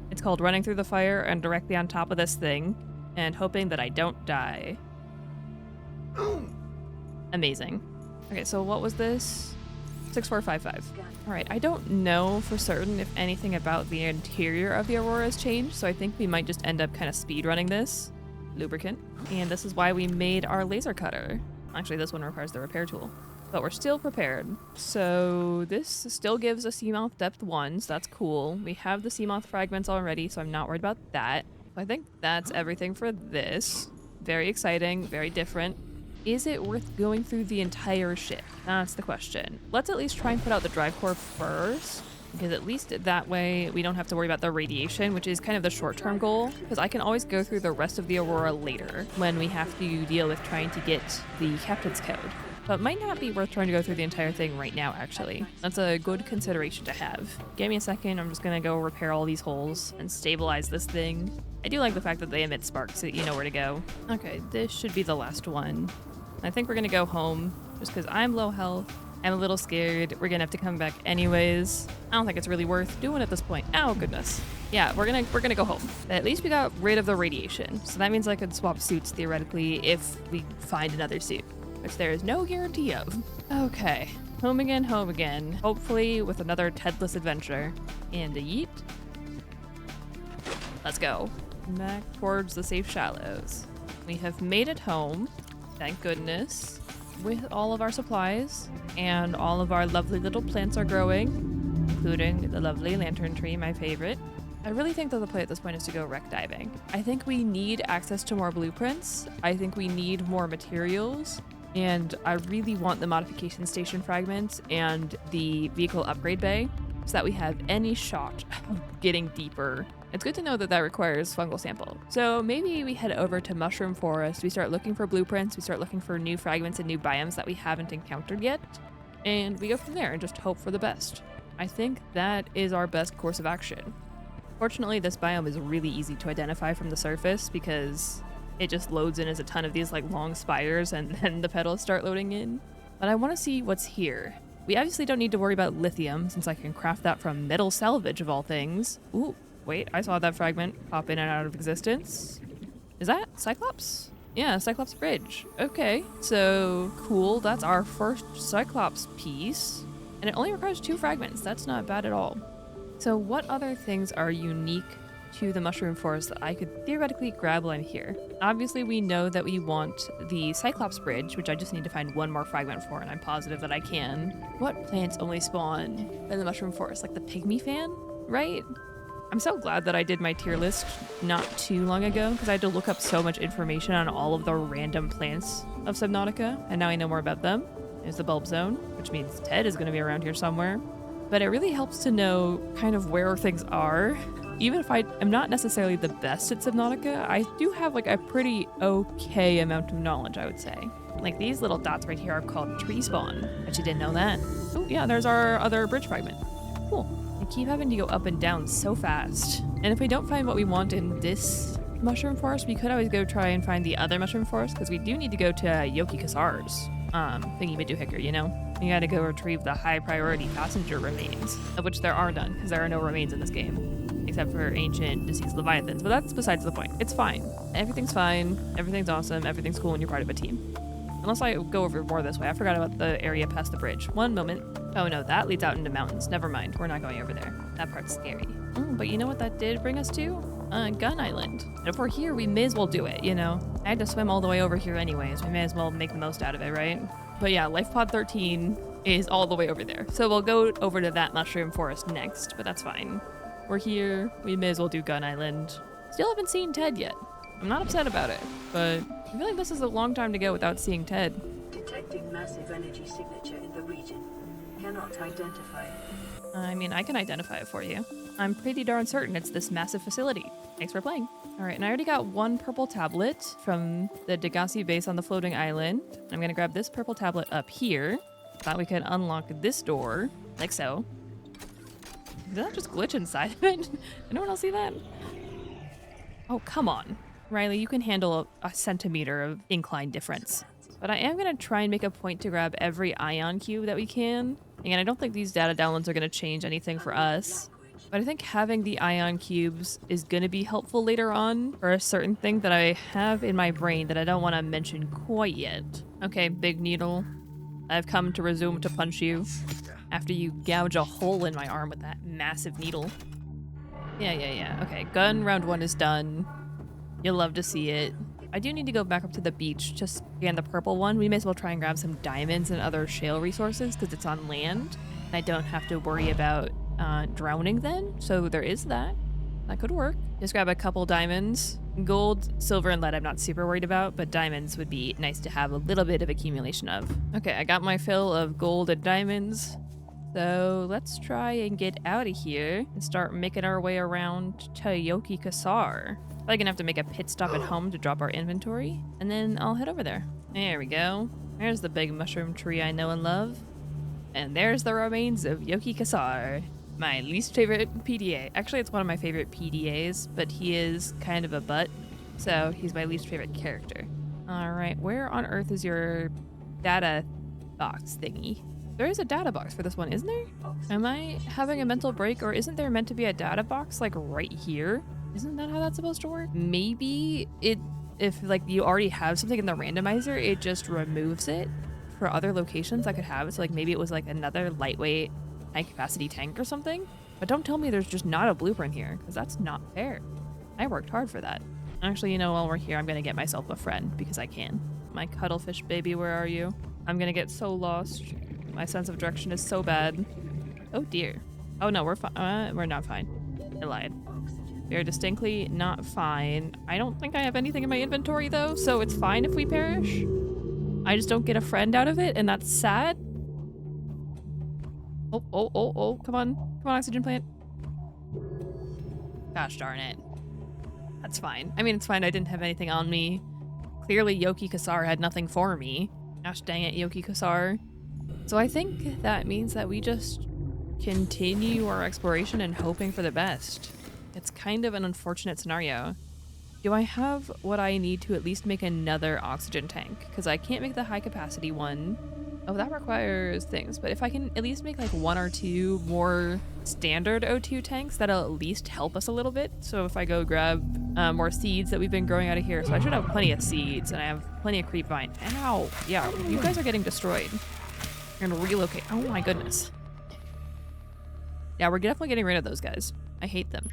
It's called running through the fire and directly on top of this thing, and hoping that I don't die. Amazing. Okay, so what was this? 6455. All right, I don't know for certain if anything about the interior of the Aurora has changed, so I think we might just end up kind of speed running this. Lubricant. And this is why we made our laser cutter. Actually, this one requires the repair tool, but we're still prepared. So this still gives a Seamoth depth 1, so that's cool. We have the Seamoth fragments already, so I'm not worried about that. I think that's everything for this. Very exciting, very different. Is it worth going through the entire ship? That's the question. Let's at least try and put out the drive core first, because at least that way we don't have to worry about the radiation, which is kind of the short-term goal, because I can always go through the rest of the Aurora later when we have to deal with trying to get the captain's code. But it might not be worth trying to go through the entire thing right now, actually. That's a good consideration to have. Give me a second, I'm just gonna go repair all these holes and stabilize this thing. I do like the fact that they emit sparks so that you know where to go. Okay, this should be the last one. I think we're gonna go home just because I'm low health. I'm a little scared. We're gonna have to come back anyways. I don't think it's really worth doing at this point. Oh goodness. Yeah, we're gonna go home. But at least we got rid of the radiation. So that means I could swap suits theoretically if we find another suit, which there is no guarantee of. Okay, home again, home again. Hopefully with another Tedless adventure. And a yeet. Let's go. Back towards the safe shallows. We have made it home. Thank goodness, with all of our supplies, and all of our lovely little plants are growing, including the lovely lantern tree, my favorite. I really think that the play at this point is to go wreck diving. I think we need access to more blueprints. I think we need more materials. And I really want the modification station fragment and the vehicle upgrade bay so that we have any shot of getting deeper. It's good to know that that requires fungal sample. So maybe we head over to Mushroom Forest, we start looking for blueprints, we start looking for new fragments and new biomes that we haven't encountered yet, and we go from there and just hope for the best. I think that is our best course of action. Fortunately, this biome is really easy to identify from the surface because it just loads in as a ton of these like long spires and then the petals start loading in. But I want to see what's here. We obviously don't need to worry about lithium since I can craft that from metal salvage of all things. Ooh, wait, I saw that fragment pop in and out of existence. Is that Cyclops? Yeah, Cyclops Bridge. Okay, so cool. That's our first Cyclops piece. And it only requires 2 fragments. That's not bad at all. So what other things are unique to the Mushroom Forest that I could theoretically grab while I'm here? Obviously, we know that we want the Cyclops Bridge, which I just need to find 1 more fragment for, and I'm positive that I can. What plants only spawn in the Mushroom Forest? Like the pygmy fan, right? I'm so glad that I did my tier list not too long ago because I had to look up so much information on all of the random plants of Subnautica, and now I know more about them. There's the bulb zone, which means Ted is going to be around here somewhere. But it really helps to know kind of where things are. Even if I am not necessarily the best at Subnautica, I do have like a pretty okay amount of knowledge, I would say. Like these little dots right here are called tree spawn. Bet you didn't know that. Oh yeah, there's our other bridge fragment. Cool. I keep having to go up and down so fast. And if we don't find what we want in this mushroom forest, we could always go try and find the other mushroom forest because we do need to go to Yoki Kasar's thingy madoohicker, you know? You gotta go retrieve the high priority passenger remains, of which there are none because there are no remains in this game, except for ancient deceased leviathans, but that's besides the point. It's fine. Everything's fine. Everything's awesome. Everything's cool when you're part of a team. Unless I go over more this way. I forgot about the area past the bridge. One moment. Oh no, that leads out into mountains. Never mind. We're not going over there. That part's scary. But you know what that did bring us to? Gun Island. And if we're here, we may as well do it, you know? I had to swim all the way over here anyways. We may as well make the most out of it, right? But yeah, Life Pod 13 is all the way over there. So we'll go over to that mushroom forest next, but that's fine. We're here. We may as well do Gun Island. Still haven't seen Ted yet. I'm not upset about it, but I feel like this is a long time to go without seeing Ted. Detecting massive energy signature in the region. Cannot identify it. I mean, I can identify it for you. I'm pretty darn certain it's this massive facility. Thanks for playing. All right, and I already got 1 purple tablet from the Degassi base on the floating island. I'm gonna grab this purple tablet up here. Thought we could unlock this door, like so. Did that just glitch inside of it? Anyone else see that? Oh, come on. Riley, you can handle a centimeter of incline difference. But I am gonna try and make a point to grab every ion cube that we can. Again, I don't think these data downloads are gonna change anything for us. But I think having the ion cubes is going to be helpful later on for a certain thing that I have in my brain that I don't want to mention quite yet. Okay, big needle. I've come to resume to punch you after you gouge a hole in my arm with that massive needle. Yeah. Okay, gun round 1 is done. You'll love to see it. I do need to go back up to the beach to scan the purple one. We may as well try and grab some diamonds and other shale resources because it's on land. And I don't have to worry about drowning then, so there is that. That could work. Just grab a couple diamonds. Gold, silver, and lead I'm not super worried about, but diamonds would be nice to have a little bit of accumulation of. Okay, I got my fill of gold and diamonds. So let's try and get out of here and start making our way around to Yoki Kasar. Probably gonna have to make a pit stop at home to drop our inventory, and then I'll head over there. There we go. There's the big mushroom tree I know and love. And there's the remains of Yoki Kasar. My least favorite PDA. Actually, it's one of my favorite PDAs, but he is kind of a butt, so he's my least favorite character. All right, where on earth is your data box thingy? There is a data box for this one, isn't there? Am I having a mental break, or isn't there meant to be a data box like right here? Isn't that how that's supposed to work? Maybe if like you already have something in the randomizer, it just removes it for other locations I could have it. So like maybe it was like another lightweight high capacity tank or something, but don't tell me there's just not a blueprint here because that's not fair. I worked hard for that. Actually, you know, while we're here, I'm gonna get myself a friend because I can. My cuddlefish baby, where are you? I'm gonna get so lost. My sense of direction is so bad. Oh dear. Oh no, we're fine. We're not fine. I lied. We are distinctly not fine. I don't think I have anything in my inventory though, so it's fine if we perish. I just don't get a friend out of it, and that's sad. Oh, come on. Come on, oxygen plant. Gosh darn it. That's fine. I mean, it's fine. I didn't have anything on me. Clearly, Yoki Kasar had nothing for me. Gosh dang it, Yoki Kasar. So I think that means that we just continue our exploration and hoping for the best. It's kind of an unfortunate scenario. Do I have what I need to at least make another oxygen tank? Because I can't make the high capacity one. Oh, that requires things. But if I can at least make like 1 or 2 more standard O2 tanks, that'll at least help us a little bit. So if I go grab more seeds that we've been growing out of here. So I should have plenty of seeds and I have plenty of creep vine. Ow! Yeah, you guys are getting destroyed. You're gonna relocate. Oh my goodness. Yeah, we're definitely getting rid of those guys. I hate them.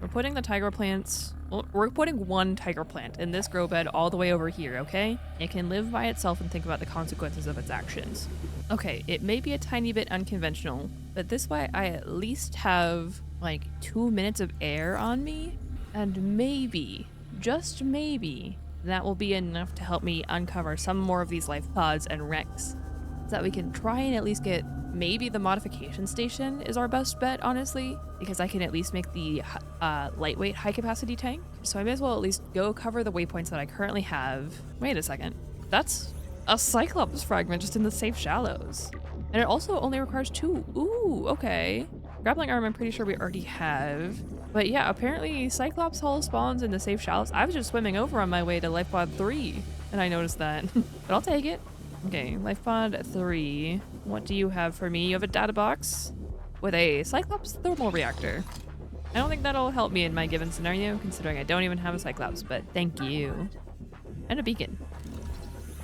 We're putting the tiger plants... Well, we're putting 1 tiger plant in this grow bed all the way over here, okay? It can live by itself and think about the consequences of its actions. Okay, it may be a tiny bit unconventional, but this way I at least have, like, 2 minutes of air on me, and maybe, just maybe, that will be enough to help me uncover some more of these life pods and wrecks, so that we can try and at least get... Maybe the modification station is our best bet, honestly, because I can at least make the lightweight high capacity tank. So I may as well at least go cover the waypoints that I currently have. Wait a second. That's a Cyclops fragment just in the safe shallows. And it also only requires 2. Ooh, okay. Grappling arm I'm pretty sure we already have. But yeah, apparently Cyclops hull spawns in the safe shallows. I was just swimming over on my way to Life Pod 3 and I noticed that. But I'll take it. Okay, Life Pod 3. What do you have for me? You have a data box with a Cyclops thermal reactor. I don't think that'll help me in my given scenario, considering I don't even have a Cyclops, but thank you. And a beacon.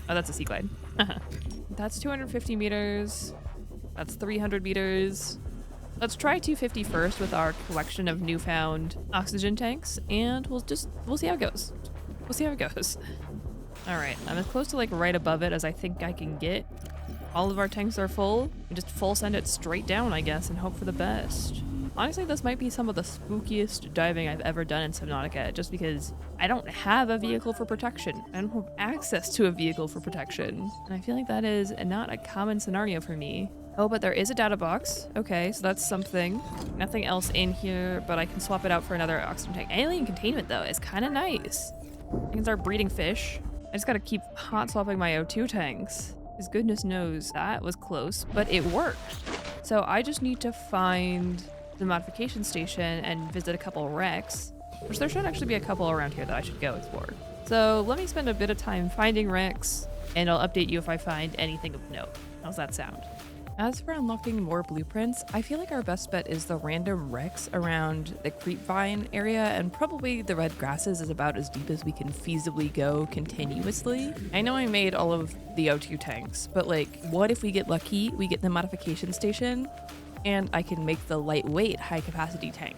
Oh, that's a sea glide. That's 250 meters. That's 300 meters. Let's try 250 first with our collection of newfound oxygen tanks, and we'll see how it goes. We'll see how it goes. All right, I'm as close to like right above it as I think I can get. All of our tanks are full. We just full send it straight down, I guess, and hope for the best. Honestly, this might be some of the spookiest diving I've ever done in Subnautica, just because I don't have a vehicle for protection. I don't have access to a vehicle for protection. And I feel like that is not a common scenario for me. Oh, but there is a data box. Okay, so that's something. Nothing else in here, but I can swap it out for another oxygen tank. Alien containment, though, is kind of nice. I can start breeding fish. I just gotta keep hot swapping my O2 tanks. Because goodness knows that was close, but it worked. So I just need to find the modification station and visit a couple wrecks, which there should actually be a couple around here that I should go explore. So let me spend a bit of time finding wrecks, and I'll update you if I find anything of note. How's that sound? As for unlocking more blueprints, I feel like our best bet is the random wrecks around the creep vine area, and probably the red grasses is about as deep as we can feasibly go continuously. I know I made all of the O2 tanks, but like, what if we get lucky, we get the modification station, and I can make the lightweight high capacity tank?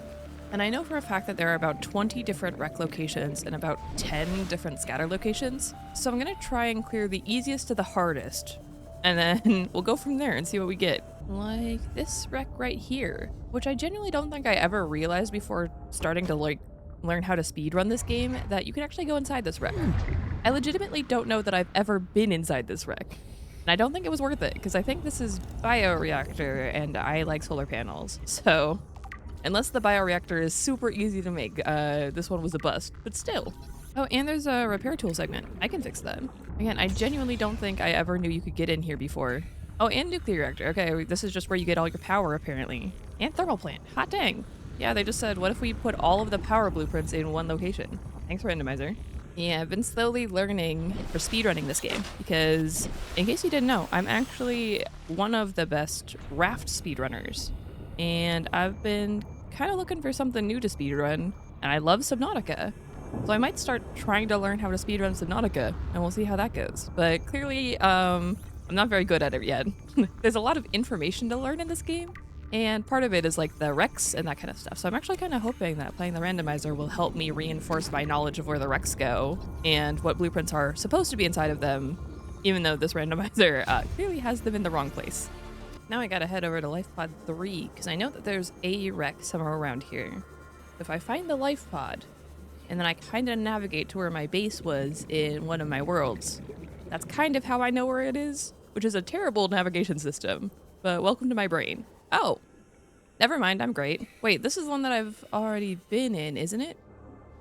And I know for a fact that there are about 20 different wreck locations and about 10 different scatter locations, so I'm gonna try and clear the easiest to the hardest, and then we'll go from there and see what we get. Like this wreck right here, which I genuinely don't think I ever realized before starting to like learn how to speedrun this game, that you can actually go inside this wreck. I legitimately don't know that I've ever been inside this wreck. And I don't think it was worth it, because I think this is bioreactor and I like solar panels. So unless the bioreactor is super easy to make, this one was a bust, but still. Oh, and there's a repair tool segment. I can fix that. Again, I genuinely don't think I ever knew you could get in here before. Oh, and nuclear reactor. Okay, this is just where you get all your power, apparently. And thermal plant. Hot dang. Yeah, they just said, what if we put all of the power blueprints in one location? Thanks, Randomizer. Yeah, I've been slowly learning for speedrunning this game, because, in case you didn't know, I'm actually one of the best raft speedrunners. And I've been kind of looking for something new to speedrun, and I love Subnautica. So I might start trying to learn how to speedrun Subnautica, and we'll see how that goes. But clearly, I'm not very good at it yet. There's a lot of information to learn in this game, and part of it is like the wrecks and that kind of stuff. So I'm actually kind of hoping that playing the randomizer will help me reinforce my knowledge of where the wrecks go and what blueprints are supposed to be inside of them, even though this randomizer clearly has them in the wrong place. Now I gotta head over to Life Pod 3, because I know that there's a wreck somewhere around here. If I find the Life Pod, and then I kind of navigate to where my base was in one of my worlds, That's kind of how I know where it is, which is a terrible navigation system, but welcome to my brain. Oh, never mind, I'm great. Wait, this is one that I've already been in, isn't it?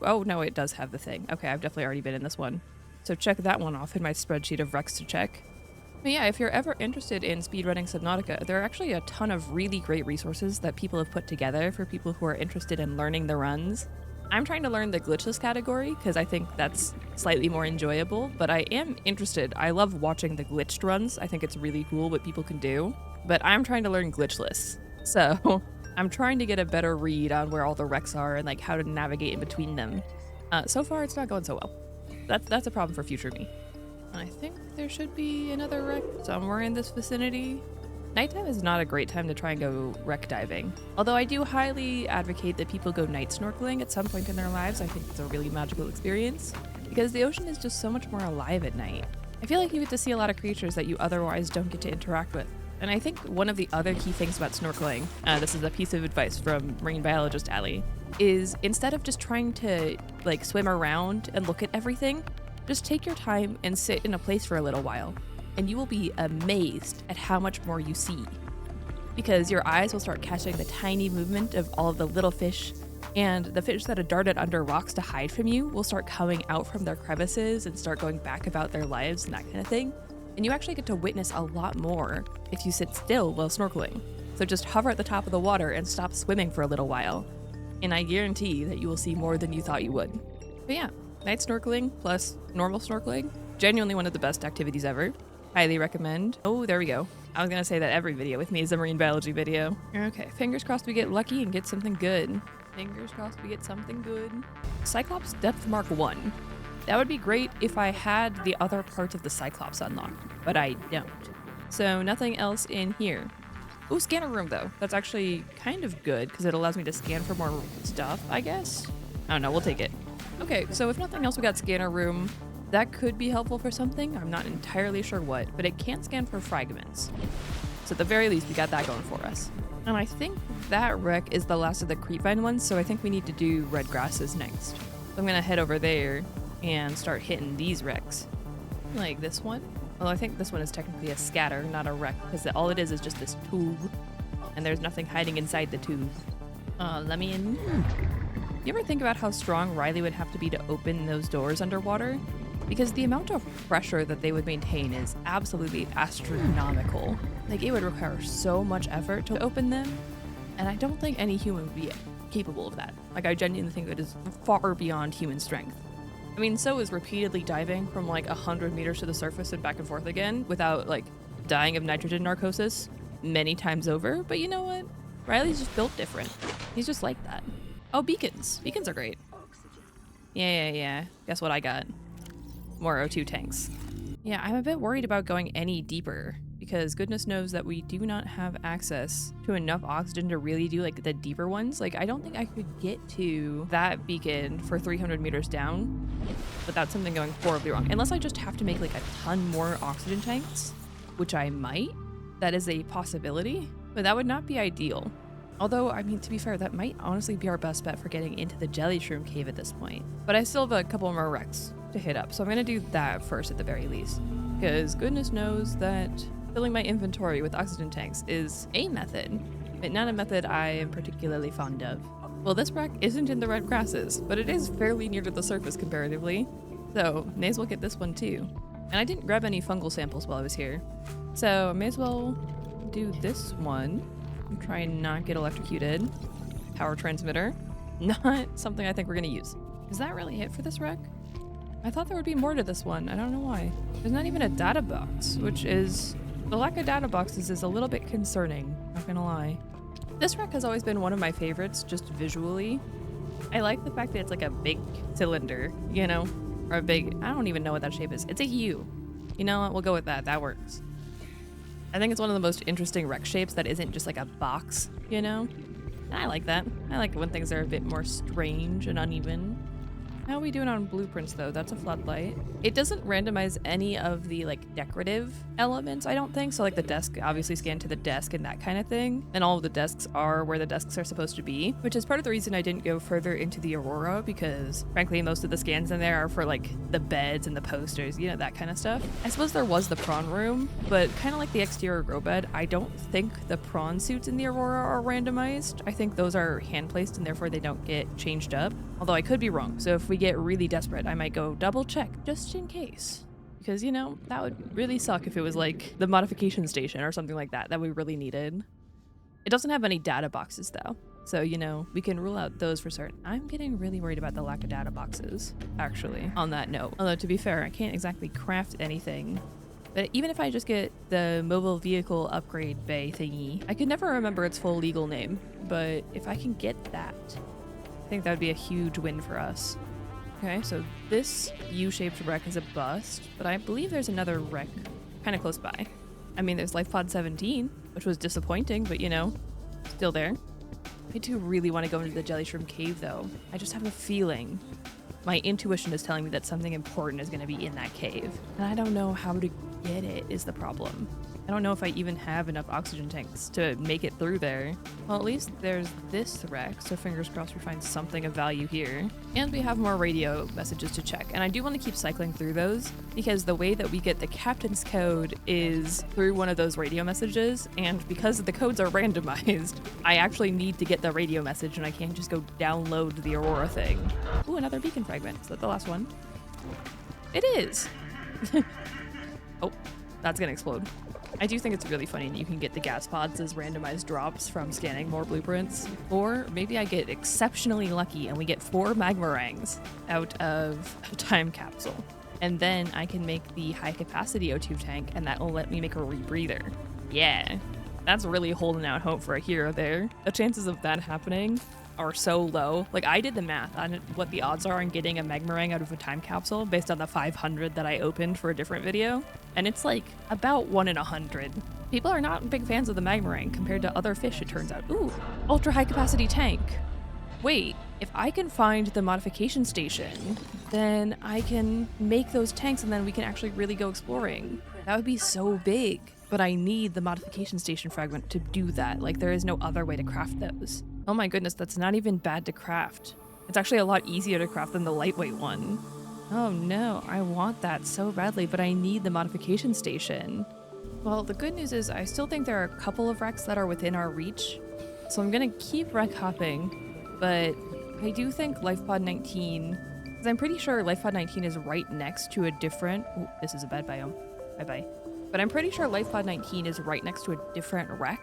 Oh, no, it does have the thing. Okay, I've definitely already been in this one. So check that one off in my spreadsheet of wrecks to check. But yeah, if you're ever interested in speedrunning Subnautica, there are actually a ton of really great resources that people have put together for people who are interested in learning the runs. I'm trying to learn the glitchless category because I think that's slightly more enjoyable, but I am interested. I love watching the glitched runs. I think it's really cool what people can do, but I'm trying to learn glitchless. So I'm trying to get a better read on where all the wrecks are and like how to navigate in between them. So far, it's not going so well. That's a problem for future me. I think there should be another wreck somewhere in this vicinity. Nighttime is not a great time to try and go wreck diving. Although I do highly advocate that people go night snorkeling at some point in their lives. I think it's a really magical experience because the ocean is just so much more alive at night. I feel like you get to see a lot of creatures that you otherwise don't get to interact with. And I think one of the other key things about snorkeling, this is a piece of advice from marine biologist Allie, is instead of just trying to like swim around and look at everything, just take your time and sit in a place for a little while, and you will be amazed at how much more you see. Because your eyes will start catching the tiny movement of all of the little fish, and the fish that are darted under rocks to hide from you will start coming out from their crevices and start going back about their lives and that kind of thing. And you actually get to witness a lot more if you sit still while snorkeling. So just hover at the top of the water and stop swimming for a little while, and I guarantee that you will see more than you thought you would. But yeah, night snorkeling plus normal snorkeling, genuinely one of the best activities ever. Highly recommend. Oh, there we go. I was gonna say that every video with me is a marine biology video. Okay, fingers crossed we get lucky and get something good. Fingers crossed we get something good. Cyclops Depth Mark 1. That would be great if I had the other parts of the Cyclops unlocked, but I don't. So nothing else in here. Ooh, scanner room though. That's actually kind of good because it allows me to scan for more stuff, I guess. I don't know, we'll take it. Okay, so if nothing else, we got scanner room. That could be helpful for something. I'm not entirely sure what, but it can scan for fragments. So at the very least, we got that going for us. And I think that wreck is the last of the creepvine ones, so I think we need to do red grasses next. So I'm gonna head over there and start hitting these wrecks. Like this one. Well, I think this one is technically a scatter, not a wreck, because all it is just this tube, and there's nothing hiding inside the tube. Let me in. You ever think about how strong Riley would have to be to open those doors underwater? Because the amount of pressure that they would maintain is absolutely astronomical. Like, it would require so much effort to open them, and I don't think any human would be capable of that. Like, I genuinely think it is far beyond human strength. I mean, so is repeatedly diving from like 100 meters to the surface and back and forth again without like dying of nitrogen narcosis many times over. But you know what? Riley's just built different. He's just like that. Oh, beacons. Beacons are great. Yeah. Guess what I got? More O2 tanks. Yeah, I'm a bit worried about going any deeper because goodness knows that we do not have access to enough oxygen to really do like the deeper ones. Like, I don't think I could get to that beacon for 300 meters down without something going horribly wrong. Unless I just have to make like a ton more oxygen tanks, which I might. That is a possibility, but that would not be ideal. Although, I mean, to be fair, that might honestly be our best bet for getting into the jelly shroom cave at this point. But I still have a couple more wrecks to hit up, so I'm gonna do that first at the very least. Because goodness knows that filling my inventory with oxygen tanks is a method, but not a method I am particularly fond of. Well, this wreck isn't in the red grasses, but it is fairly near to the surface comparatively, so may as well get this one too. And I didn't grab any fungal samples while I was here, so I may as well do this one. I'm trying not to get electrocuted. Power transmitter. Not something I think we're gonna use. Is that really it for this wreck? I thought there would be more to this one. I don't know why. There's not even a data box, which is... The lack of data boxes is a little bit concerning, not gonna lie. This wreck has always been one of my favorites, just visually. I like the fact that it's like a big cylinder, you know? Or a big... I don't even know what that shape is. It's a U. You know what? We'll go with that. That works. I think it's one of the most interesting wreck shapes that isn't just like a box, you know? And I like that. I like it when things are a bit more strange and uneven. How are we doing on blueprints though? That's a floodlight. It doesn't randomize any of the like decorative elements, I don't think. So like the desk obviously scanned to the desk and that kind of thing. And all of the desks are where the desks are supposed to be, which is part of the reason I didn't go further into the Aurora, because frankly, most of the scans in there are for like the beds and the posters, you know, that kind of stuff. I suppose there was the prawn room, but kind of like the exterior grow bed, I don't think the prawn suits in the Aurora are randomized. I think those are hand placed and therefore they don't get changed up. Although I could be wrong. So if we get really desperate, I might go double check just in case. Because, you know, that would really suck if it was like the modification station or something like that we really needed. It doesn't have any data boxes though. So, you know, we can rule out those for certain. I'm getting really worried about the lack of data boxes, actually, on that note. Although, to be fair, I can't exactly craft anything. But even if I just get the mobile vehicle upgrade bay thingy, I could never remember its full legal name. But if I can get that, I think that would be a huge win for us. Okay, so this U-shaped wreck is a bust, but I believe there's another wreck kind of close by. I mean, there's Life Pod 17, which was disappointing, but you know, still there. I do really want to go into the Jelly Shroom Cave, though. I just have a feeling. My intuition is telling me that something important is going to be in that cave. And I don't know how to get it is the problem. I don't know if I even have enough oxygen tanks to make it through there. Well, at least there's this wreck, so fingers crossed we find something of value here. And we have more radio messages to check. And I do want to keep cycling through those, because the way that we get the captain's code is through one of those radio messages, and because the codes are randomized, I actually need to get the radio message, and I can't just go download the Aurora thing. Ooh, another beacon fragment. Is that the last one? It is! Oh, that's gonna explode. I do think it's really funny that you can get the gas pods as randomized drops from scanning more blueprints. Or maybe I get exceptionally lucky and we get 4 magmarangs out of a time capsule. And then I can make the high capacity O2 tank and that will let me make a rebreather. Yeah, that's really holding out hope for a hero there. The chances of that happening are so low. Like, I did the math on what the odds are on getting a magmarang out of a time capsule based on the 500 that I opened for a different video, and it's like about 1 in 100. People are not big fans of the magmarang compared to other fish, it turns out. Ooh, ultra high capacity tank. Wait, if I can find the modification station, then I can make those tanks and then we can actually really go exploring. That would be so big. But I need the modification station fragment to do that. Like, there is no other way to craft those. Oh my goodness, that's not even bad to craft. It's actually a lot easier to craft than the lightweight one. Oh no, I want that so badly, but I need the modification station. Well, the good news is I still think there are a couple of wrecks that are within our reach. So I'm gonna keep wreck hopping, but I do think LifePod 19, because I'm pretty sure LifePod 19 is right next to a different, ooh, this is a bad biome, bye-bye. But I'm pretty sure LifePod 19 is right next to a different wreck.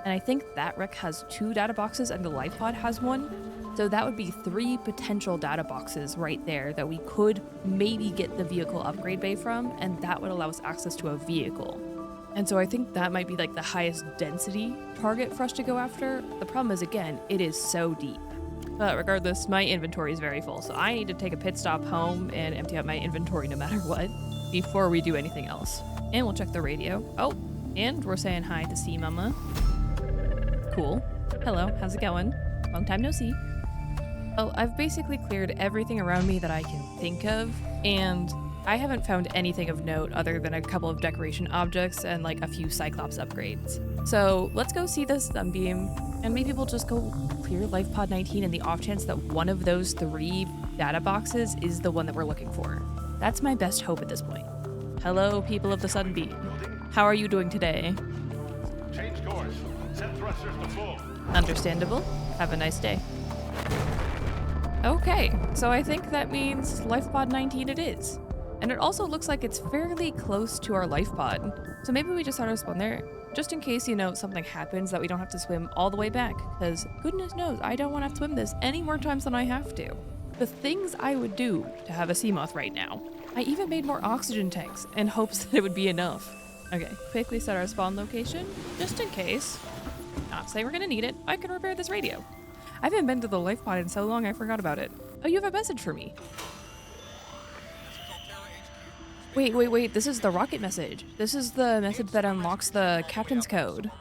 And I think that wreck has 2 data boxes and the LifePod has 1. So that would be 3 potential data boxes right there that we could maybe get the vehicle upgrade bay from, and that would allow us access to a vehicle. And so I think that might be like the highest density target for us to go after. The problem is, again, it is so deep. But regardless, my inventory is very full, so I need to take a pit stop home and empty out my inventory no matter what before we do anything else. And we'll check the radio. Oh, and we're saying hi to Sea Mama. Cool. Hello, how's it going? Long time no see. Well, I've basically cleared everything around me that I can think of, and I haven't found anything of note other than a couple of decoration objects and like a few Cyclops upgrades. So let's go see the Sunbeam, and maybe we'll just go clear LifePod 19 in the off chance that one of those 3 data boxes is the one that we're looking for. That's my best hope at this point. Hello, people of the Sunbeam. How are you doing today? Change course. Set thrusters to full. Understandable. Have a nice day. Okay, so I think that means LifePod 19 it is. And it also looks like it's fairly close to our LifePod. So maybe we just auto spawn there, just in case, you know, something happens that we don't have to swim all the way back. Because goodness knows, I don't want to have to swim this any more times than I have to. The things I would do to have a sea moth right now. I even made more oxygen tanks in hopes that it would be enough. Okay, quickly set our spawn location, just in case. Not say we're gonna need it, I can repair this radio. I haven't been to the LifePod in so long I forgot about it. Oh, you have a message for me. Wait, this is the rocket message. This is the message that unlocks the captain's code.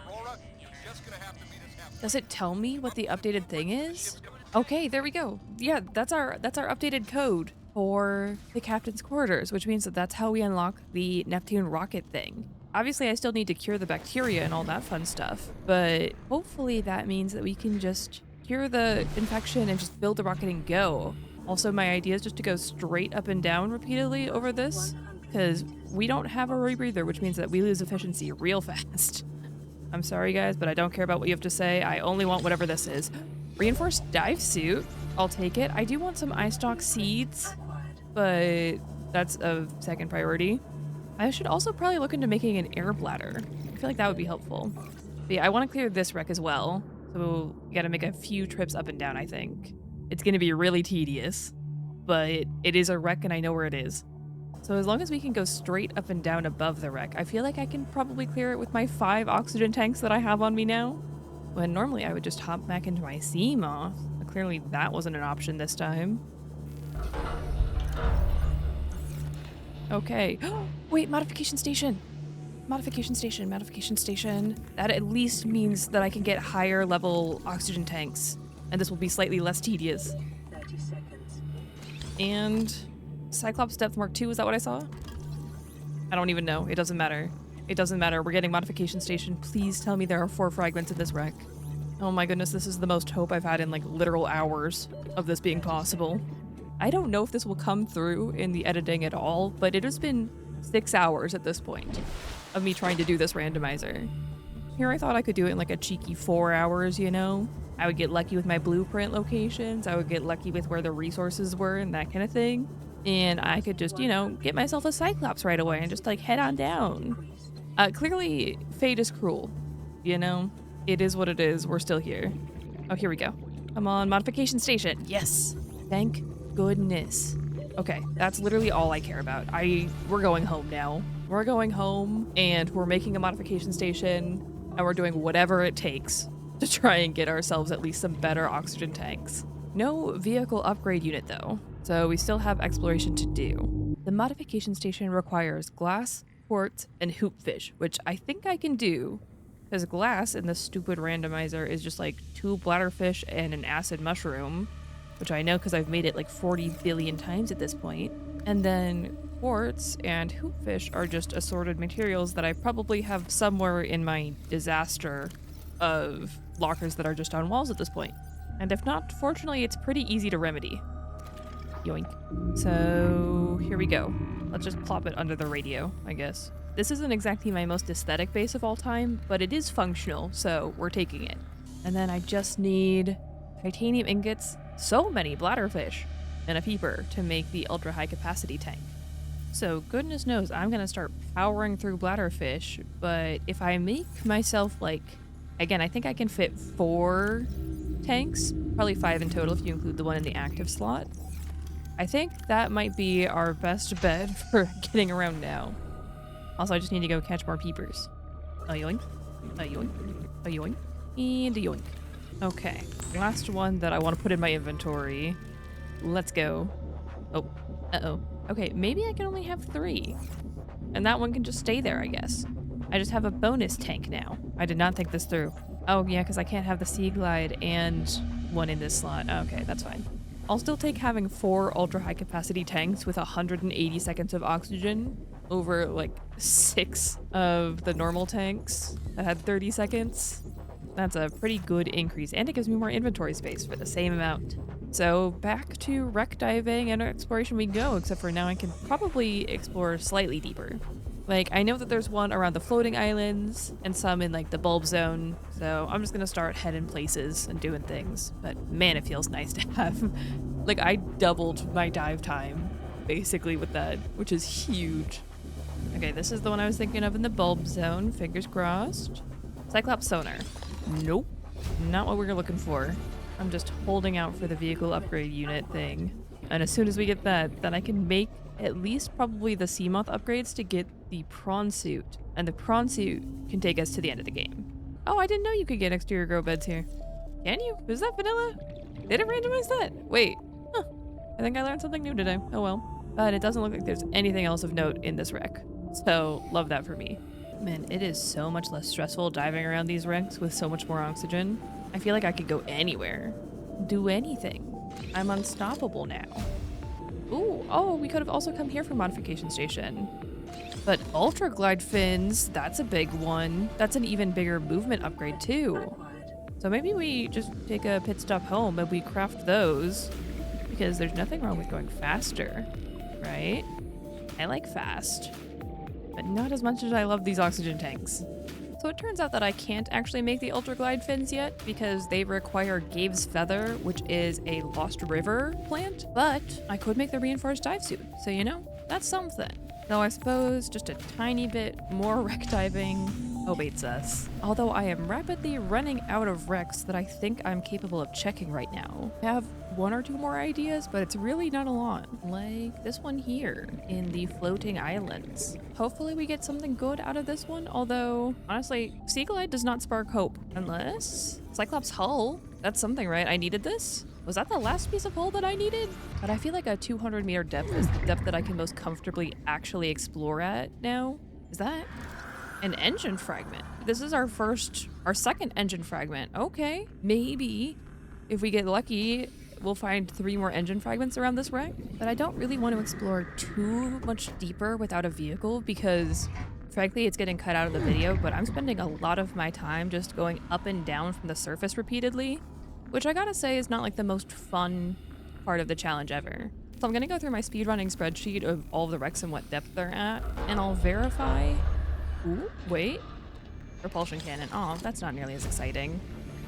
Does it tell me what the updated thing is? Okay, there we go. Yeah, that's our updated code for the captain's quarters, which means that that's how we unlock the Neptune rocket thing. Obviously, I still need to cure the bacteria and all that fun stuff, but hopefully that means that we can just cure the infection and just build the rocket and go. Also, my idea is just to go straight up and down repeatedly over this, because we don't have a rebreather, which means that we lose efficiency real fast. I'm sorry, guys, but I don't care about what you have to say. I only want whatever this is. Reinforced dive suit. I'll take it. I do want some eye stalk seeds, but that's a second priority. I should also probably look into making an air bladder. I feel like that would be helpful. But yeah, I want to clear this wreck as well. So we got to make a few trips up and down, I think. It's going to be really tedious, but it is a wreck and I know where it is. So as long as we can go straight up and down above the wreck, I feel like I can probably clear it with my 5 oxygen tanks that I have on me now. When normally I would just hop back into my sea moth. But clearly that wasn't an option this time. Okay. Wait, modification station. Modification station, modification station. That at least means that I can get higher level oxygen tanks. And this will be slightly less tedious. 30 seconds. And Cyclops Depth Mark 2, is that what I saw? I don't even know. It doesn't matter. It doesn't matter. We're getting modification station. Please tell me there are 4 fragments in this wreck. Oh my goodness, this is the most hope I've had in like literal hours of this being possible. I don't know if this will come through in the editing at all, but it has been 6 hours at this point of me trying to do this randomizer. Here I thought I could do it in like a cheeky 4 hours, you know? I would get lucky with my blueprint locations, I would get lucky with where the resources were and that kind of thing. And I could just, you know, get myself a Cyclops right away and just like head on down. Clearly, fate is cruel, you know? It is what it is. We're still here. Oh, here we go. Come on, modification station. Yes. Thank goodness. Okay, that's literally all I care about. We're going home now. We're going home and we're making a modification station and we're doing whatever it takes to try and get ourselves at least some better oxygen tanks. No vehicle upgrade unit though, so we still have exploration to do. The modification station requires glass, quartz, and hoopfish, which I think I can do, because glass in this stupid randomizer is just like 2 bladderfish and an acid mushroom, which I know because I've made it like 40 billion times at this point. And then quartz and hoopfish are just assorted materials that I probably have somewhere in my disaster of lockers that are just on walls at this point. And if not, fortunately, it's pretty easy to remedy. Yoink. So here we go. Let's just plop it under the radio, I guess. This isn't exactly my most aesthetic base of all time, but it is functional, so we're taking it. And then I just need titanium ingots, so many bladderfish, and a peeper to make the ultra high capacity tank. So goodness knows I'm gonna start powering through bladderfish, but if I make myself like, again, I think I can fit 4 tanks, probably 5 in total if you include the one in the active slot. I think that might be our best bet for getting around now. Also, I just need to go catch more peepers. A yoink, a yoink, a yoink, and a yoink. Okay, last one that I want to put in my inventory. Let's go. Oh, uh-oh. Okay, maybe I can only have 3. And that one can just stay there, I guess. I just have a bonus tank now. I did not think this through. Oh, yeah, because I can't have the Sea Glide and one in this slot. Okay, that's fine. I'll still take having 4 ultra high capacity tanks with 180 seconds of oxygen over like 6 of the normal tanks that had 30 seconds. That's a pretty good increase, and it gives me more inventory space for the same amount. So back to wreck diving and exploration we go, except for now I can probably explore slightly deeper. Like, I know that there's one around the floating islands and some in like the bulb zone, so I'm just gonna start heading places and doing things. But man, it feels nice to have, like, I doubled my dive time basically with that, which is huge. Okay, this is the one I was thinking of in the bulb zone, fingers crossed. Cyclops sonar. Nope, not what we were looking for. I'm just holding out for the vehicle upgrade unit thing. And as soon as we get that, then I can make at least probably the Seamoth upgrades to get the prawn suit. And the prawn suit can take us to the end of the game. Oh, I didn't know you could get exterior grow beds here. Can you? Is that vanilla? Did it randomize that? Wait. Huh. I think I learned something new today. Oh well. But it doesn't look like there's anything else of note in this wreck. So, love that for me. Man, it is so much less stressful diving around these wrecks with so much more oxygen. I feel like I could go anywhere. do anything. I'm unstoppable now. Ooh, oh, we could have also come here for modification station. But ultra glide fins, that's a big one. That's an even bigger movement upgrade too. Acquired. So maybe we just take a pit stop home and we craft those, because there's nothing wrong with going faster, right? I like fast, but not as much as I love these oxygen tanks. So it turns out that I can't actually make the ultra glide fins yet because they require Gabe's Feather, which is a Lost River plant, but I could make the reinforced dive suit. So, you know, that's something. Though I suppose just a tiny bit more wreck diving awaits us. Although I am rapidly running out of wrecks that I think I'm capable of checking right now. I have one or two more ideas, but it's really not a lot. Like this one here in the floating islands. Hopefully we get something good out of this one, although honestly, Sea Glide does not spark hope. Unless Cyclops hull. That's something, right? I needed this? Was that the last piece of hull that I needed? But I feel like a 200-meter depth is the depth that I can most comfortably actually explore at now. Is that an engine fragment? This is our second engine fragment. Okay, maybe if we get lucky, we'll find 3 more engine fragments around this wreck. But I don't really want to explore too much deeper without a vehicle because frankly, it's getting cut out of the video, but I'm spending a lot of my time just going up and down from the surface repeatedly, which I gotta say is not like the most fun part of the challenge ever. So I'm gonna go through my speedrunning spreadsheet of all the wrecks and what depth they're at, and I'll verify. Ooh, wait. Propulsion cannon. Oh, that's not nearly as exciting.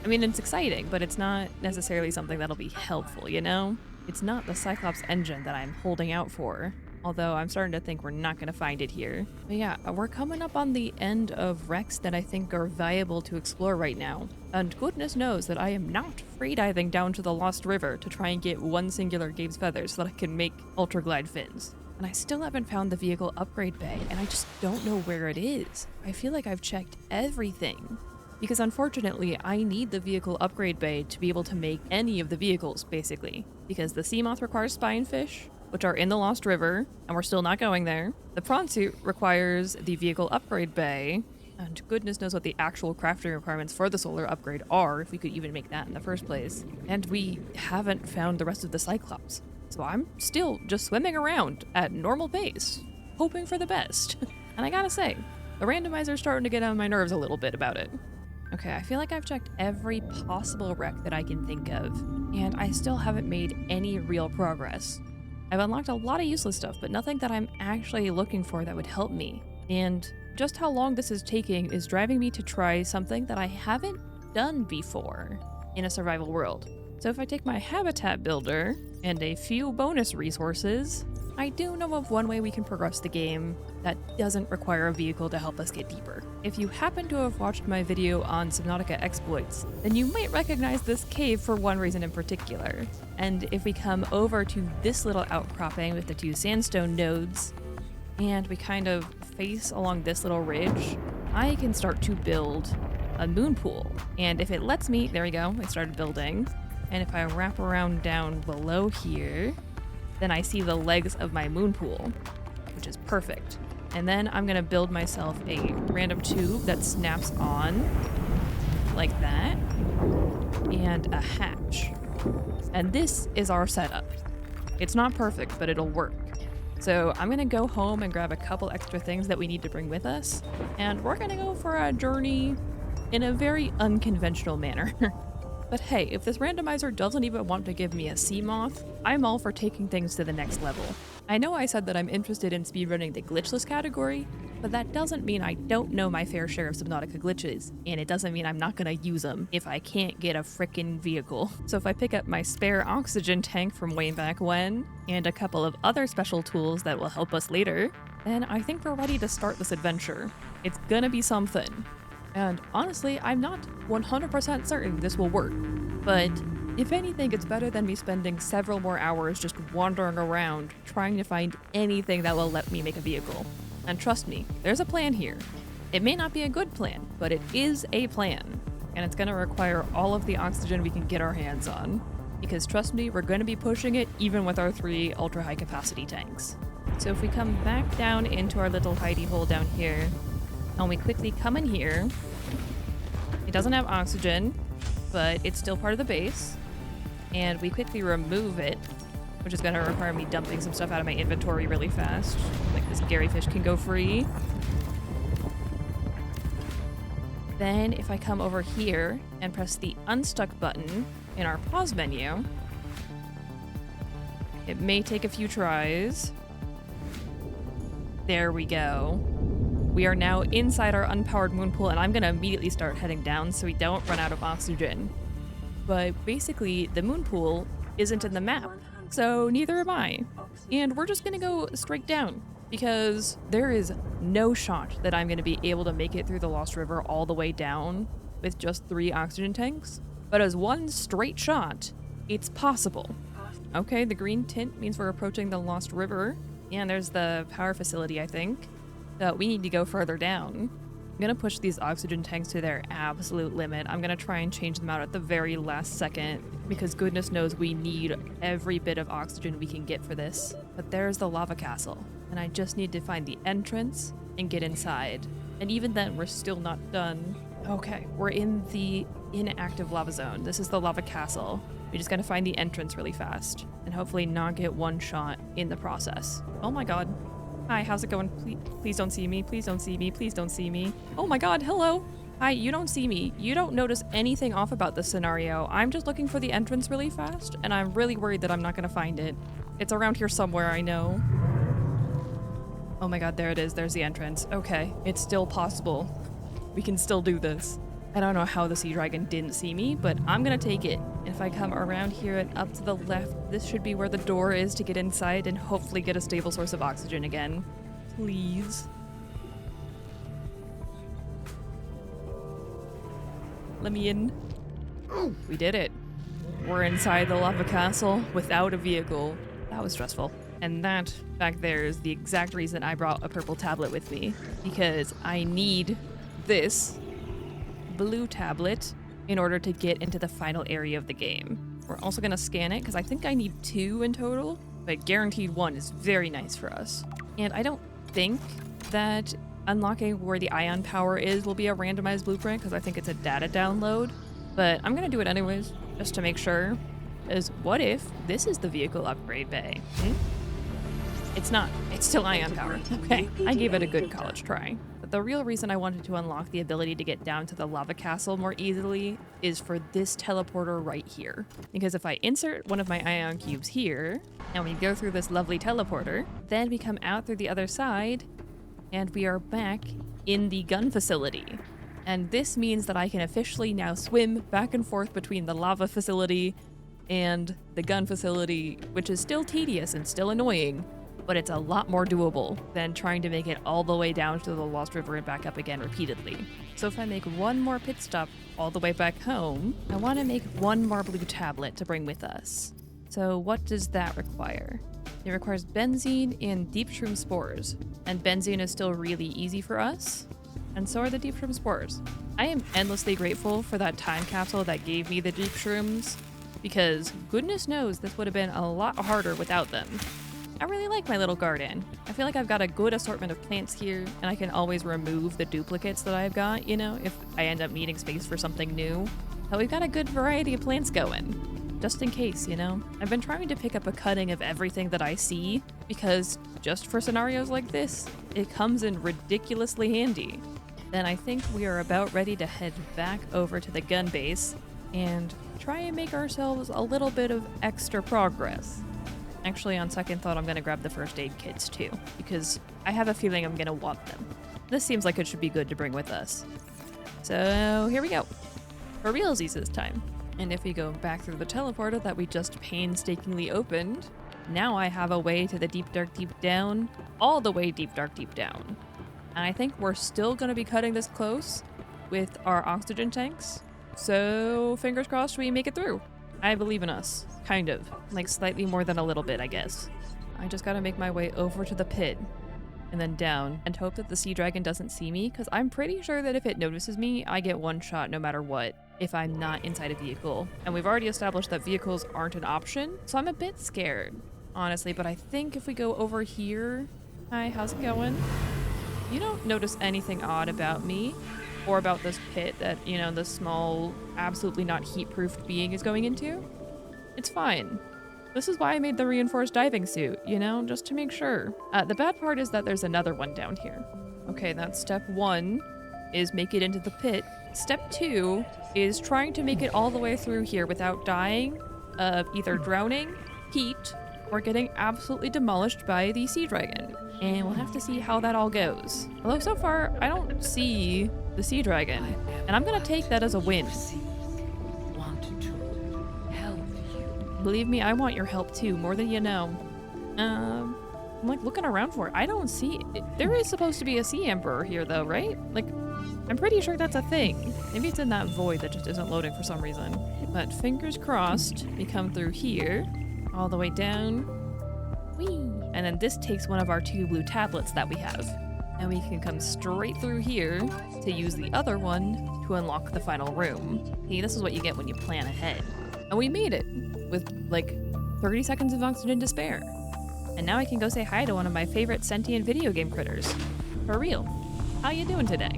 I mean, it's exciting, but it's not necessarily something that'll be helpful, you know? It's not the Cyclops engine that I'm holding out for. Although I'm starting to think we're not going to find it here. But yeah, we're coming up on the end of wrecks that I think are viable to explore right now. And goodness knows that I am not freediving down to the Lost River to try and get one singular Gabe's Feather so that I can make ultra glide fins. And I still haven't found the vehicle upgrade bay, and I just don't know where it is. I feel like I've checked everything. Because unfortunately, I need the vehicle upgrade bay to be able to make any of the vehicles, basically. Because the Seamoth requires spinefish, which are in the Lost River, and we're still not going there. The prawn suit requires the vehicle upgrade bay, and goodness knows what the actual crafting requirements for the solar upgrade are, if we could even make that in the first place. And we haven't found the rest of the Cyclops. So I'm still just swimming around at normal pace, hoping for the best. And I gotta say, the randomizer's starting to get on my nerves a little bit about it. Okay, I feel like I've checked every possible wreck that I can think of, and I still haven't made any real progress. I've unlocked a lot of useless stuff, but nothing that I'm actually looking for that would help me. And just how long this is taking is driving me to try something that I haven't done before in a survival world. So if I take my habitat builder and a few bonus resources, I do know of one way we can progress the game that doesn't require a vehicle to help us get deeper. If you happen to have watched my video on Subnautica exploits, then you might recognize this cave for one reason in particular. And if we come over to this little outcropping with the 2 sandstone nodes, and we kind of face along this little ridge, I can start to build a moon pool. And if it lets me, there we go, I started building. And if I wrap around down below here, then I see the legs of my moon pool, which is perfect. And then I'm gonna build myself a random tube that snaps on like that, and a hatch. And this is our setup. It's not perfect, but it'll work. So I'm gonna go home and grab a couple extra things that we need to bring with us, and we're gonna go for a journey in a very unconventional manner. But hey, if this randomizer doesn't even want to give me a Seamoth, I'm all for taking things to the next level. I know I said that I'm interested in speedrunning the glitchless category, but that doesn't mean I don't know my fair share of Subnautica glitches, and it doesn't mean I'm not gonna use them if I can't get a frickin' vehicle. So if I pick up my spare oxygen tank from way back when, and a couple of other special tools that will help us later, then I think we're ready to start this adventure. It's gonna be something. And honestly, I'm not 100% certain this will work, but if anything, it's better than me spending several more hours just wandering around trying to find anything that will let me make a vehicle. And trust me, there's a plan here. It may not be a good plan, but it is a plan. And it's gonna require all of the oxygen we can get our hands on. Because trust me, we're gonna be pushing it even with our 3 ultra high capacity tanks. So if we come back down into our little hidey hole down here, and we quickly come in here, it doesn't have oxygen, but it's still part of the base. and we quickly remove it, which is going to require me dumping some stuff out of my inventory really fast. Like this Gary fish can go free. Then if I come over here and press the unstuck button in our pause menu, it may take a few tries. There we go. We are now inside our unpowered moon pool, and I'm going to immediately start heading down so we don't run out of oxygen. But basically, the moon pool isn't in the map, so neither am I. And we're just going to go straight down, because there is no shot that I'm going to be able to make it through the Lost River all the way down with just 3 oxygen tanks. But as one straight shot, it's possible. Okay, the green tint means we're approaching the Lost River. And there's the power facility, I think. So we need to go further down. I'm gonna push these oxygen tanks to their absolute limit. I'm gonna try and change them out at the very last second, because goodness knows we need every bit of oxygen we can get for this. But there's the lava castle, and I just need to find the entrance and get inside. And even then, we're still not done. Okay, we're in the inactive lava zone. This is the lava castle. We just gotta find the entrance really fast, and hopefully not get one shot in the process. Oh my god. Hi, how's it going? Please don't see me. Please don't see me. Please don't see me. Oh my god, hello. Hi, you don't see me. You don't notice anything off about this scenario. I'm just looking for the entrance really fast, and I'm really worried that I'm not gonna find it. It's around here somewhere, I know. Oh my god, there it is. There's the entrance. Okay, it's still possible. We can still do this. I don't know how the sea dragon didn't see me, but I'm gonna take it. If I come around here and up to the left, this should be where the door is to get inside and hopefully get a stable source of oxygen again. Please. Let me in. We did it. We're inside the lava castle without a vehicle. That was stressful. And that back there is the exact reason I brought a purple tablet with me, because I need this blue tablet in order to get into the final area of the game. We're also going to scan it because I think I need 2 in total, but guaranteed 1 is very nice for us. And I don't think that unlocking where the ion power is will be a randomized blueprint, because I think it's a data download, but I'm going to do it anyways just to make sure, because what if this is the vehicle upgrade bay? It's not. It's still ion power. Okay, I gave it a good college try. But the real reason I wanted to unlock the ability to get down to the lava castle more easily is for this teleporter right here. Because if I insert one of my ion cubes here, and we go through this lovely teleporter, then we come out through the other side, and we are back in the gun facility. And this means that I can officially now swim back and forth between the lava facility and the gun facility, which is still tedious and still annoying, but it's a lot more doable than trying to make it all the way down to the Lost River and back up again repeatedly. So if I make one more pit stop all the way back home, I want to make one more blue tablet to bring with us. So what does that require? It requires benzene and deep shroom spores, and benzene is still really easy for us, and so are the deep shroom spores. I am endlessly grateful for that time capsule that gave me the deep shrooms, because goodness knows this would have been a lot harder without them. I really like my little garden. I feel like I've got a good assortment of plants here, and I can always remove the duplicates that I've got, you know, if I end up needing space for something new. But we've got a good variety of plants going, just in case, you know. I've been trying to pick up a cutting of everything that I see, because just for scenarios like this, it comes in ridiculously handy. Then I think we are about ready to head back over to the gun base and try and make ourselves a little bit of extra progress. Actually, on second thought, I'm going to grab the first aid kits too, because I have a feeling I'm going to want them. This seems like it should be good to bring with us. So here we go. For realsies this time. And if we go back through the teleporter that we just painstakingly opened, now I have a way to the deep, dark, deep down, all the way deep, dark, deep down. And I think we're still going to be cutting this close with our oxygen tanks. So fingers crossed we make it through. I believe in us. Kind of. Like slightly more than a little bit, I guess. I just gotta make my way over to the pit and then down and hope that the sea dragon doesn't see me, because I'm pretty sure that if it notices me, I get one shot no matter what if I'm not inside a vehicle. And we've already established that vehicles aren't an option, so I'm a bit scared, honestly, but I think if we go over here... Hi, how's it going? You don't notice anything odd about me or about this pit that, you know, this small, absolutely not heat-proofed being is going into? It's fine. This is why I made the reinforced diving suit, you know, just to make sure. The bad part is that there's another one down here. Okay, that's step 1, is make it into the pit. Step 2 is trying to make it all the way through here without dying of either drowning, heat, or getting absolutely demolished by the sea dragon. And we'll have to see how that all goes. Although so far, I don't see the sea dragon, and I'm gonna take that as a win. Want to help you. Believe me, I want your help too, more than you know. I'm like looking around for it. I don't see it. There is supposed to be a sea emperor here though, right? Like, I'm pretty sure that's a thing. Maybe it's in that void that just isn't loading for some reason. But fingers crossed, we come through here, all the way down. Whee! And then this takes one of our 2 blue tablets that we have. And we can come straight through here to use the other one to unlock the final room. See, this is what you get when you plan ahead. And we made it with like 30 seconds of oxygen to spare. And now I can go say hi to one of my favorite sentient video game critters. For real. How you doing today?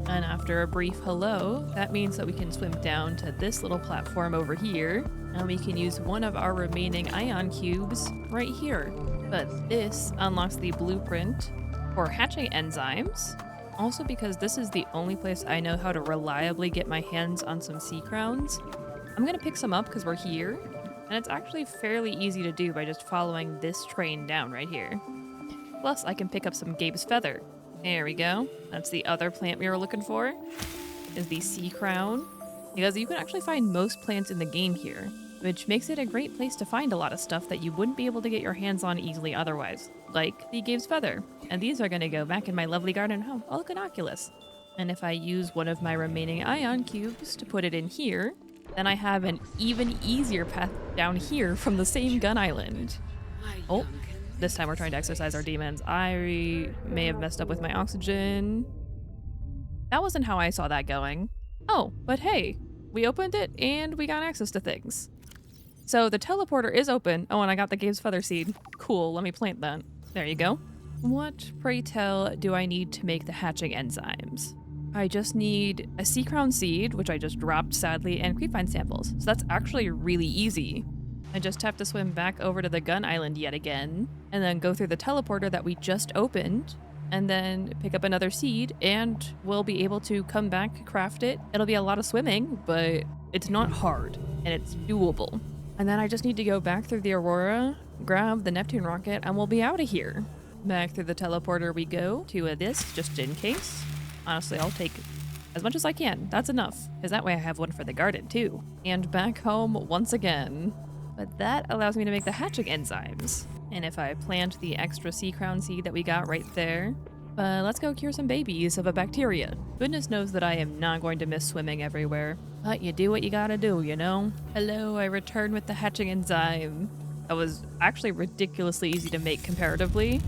And after a brief hello, that means that we can swim down to this little platform over here, and we can use one of our remaining ion cubes right here. But this unlocks the blueprint for hatching enzymes, also because this is the only place I know how to reliably get my hands on some sea crowns. I'm gonna pick some up because we're here, and it's actually fairly easy to do by just following this train down right here. Plus, I can pick up some Gabe's feather. There we go. That's the other plant we were looking for, is the sea crown. Because you can actually find most plants in the game here, which makes it a great place to find a lot of stuff that you wouldn't be able to get your hands on easily otherwise, like the Gabe's feather. And these are gonna go back in my lovely garden home. Oh, look, an oculus. And if I use one of my remaining ion cubes to put it in here, then I have an even easier path down here from the same gun island. Oh. This time we're trying to exercise our demons. I may have messed up with my oxygen. That wasn't how I saw that going. Oh, but hey, we opened it and we got access to things. So the teleporter is open. Oh, and I got the Gabe's feather seed. Cool, let me plant that. There you go. What, pray tell, do I need to make the hatching enzymes? I just need a sea crown seed, which I just dropped sadly, and creepvine samples. So that's actually really easy. I just have to swim back over to the gun island yet again, and then go through the teleporter that we just opened, and then pick up another seed, and we'll be able to come back, craft it. It'll be a lot of swimming, but it's not hard, and it's doable. And then I just need to go back through the Aurora, grab the Neptune rocket, and we'll be out of here. Back through the teleporter we go to this, just in case. Honestly, I'll take as much as I can. That's enough, because that way I have one for the garden too. And back home once again. But that allows me to make the hatching enzymes. And if I plant the extra sea crown seed that we got right there, let's go cure some babies of a bacteria. Goodness knows that I am not going to miss swimming everywhere. But you do what you gotta do, you know? Hello, I return with the hatching enzyme. That was actually ridiculously easy to make comparatively,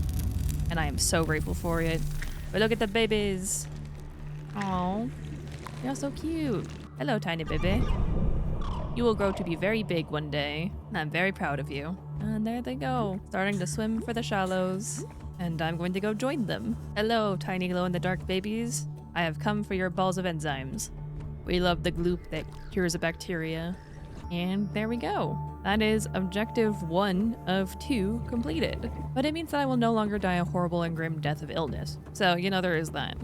and I am so grateful for it. But look at the babies. Aww, you're so cute. Hello, tiny baby. You will grow to be very big one day, and I'm very proud of you. And there they go, starting to swim for the shallows. And I'm going to go join them. Hello, tiny glow-in-the-dark babies. I have come for your balls of enzymes. We love the gloop that cures a bacteria. And there we go. That is objective 1 of 2 completed. But it means that I will no longer die a horrible and grim death of illness. So, you know, there is that.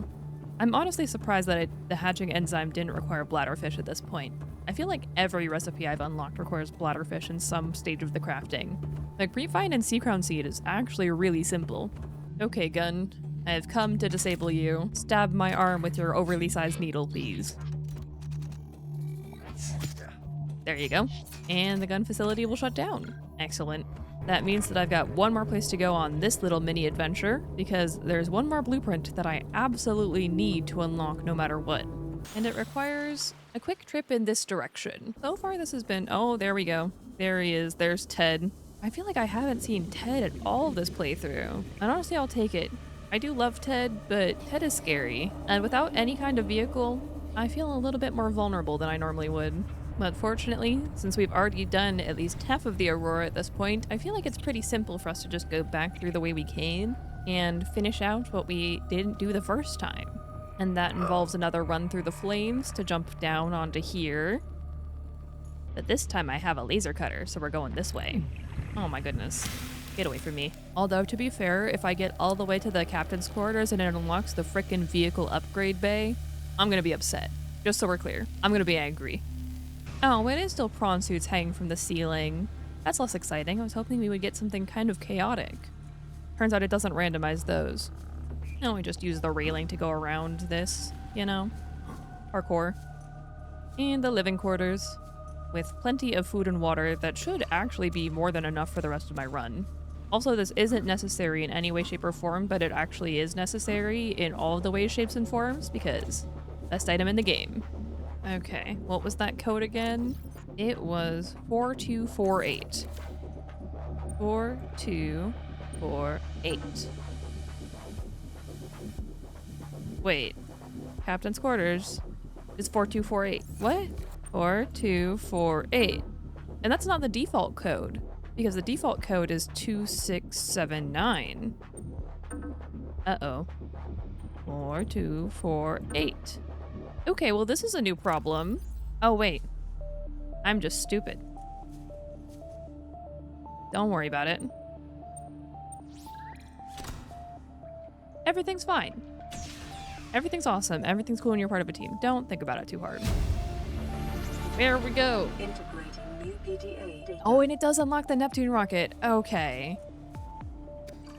I'm honestly surprised that the hatching enzyme didn't require bladderfish at this point. I feel like every recipe I've unlocked requires bladderfish in some stage of the crafting. Like, creepvine and sea crown seed is actually really simple. Okay, gun. I have come to disable you. Stab my arm with your overly sized needle, please. There you go. And the gun facility will shut down. Excellent. That means that I've got one more place to go on this little mini adventure, because there's one more blueprint that I absolutely need to unlock no matter what. And it requires a quick trip in this direction. So far this has been, oh, there we go. There he is, there's Ted. I feel like I haven't seen Ted at all this playthrough. And honestly, I'll take it. I do love Ted, but Ted is scary. And without any kind of vehicle, I feel a little bit more vulnerable than I normally would. But fortunately, since we've already done at least half of the Aurora at this point, I feel like it's pretty simple for us to just go back through the way we came and finish out what we didn't do the first time. And that involves another run through the flames to jump down onto here. But this time I have a laser cutter, so we're going this way. Oh my goodness. Get away from me. Although, to be fair, if I get all the way to the captain's quarters and it unlocks the frickin' vehicle upgrade bay, I'm gonna be upset. Just so we're clear. I'm gonna be angry. Oh, it is still prawn suits hanging from the ceiling. That's less exciting. I was hoping we would get something kind of chaotic. Turns out it doesn't randomize those. No, we just use the railing to go around this, you know? Parkour. And the living quarters, with plenty of food and water that should actually be more than enough for the rest of my run. Also, this isn't necessary in any way, shape, or form, but it actually is necessary in all of the ways, shapes, and forms, because best item in the game. Okay, what was that code again? It was 4248. 4248. Wait, Captain's quarters is 4248. What? 4248. And that's not the default code, because the default code is 2679. Uh-oh. 4248. Okay, well this is a new problem. Oh wait. I'm just stupid. Don't worry about it. Everything's fine. Everything's awesome. Everything's cool when you're part of a team. Don't think about it too hard. There we go. Integrating new PDA data. Oh, and it does unlock the Neptune rocket. Okay.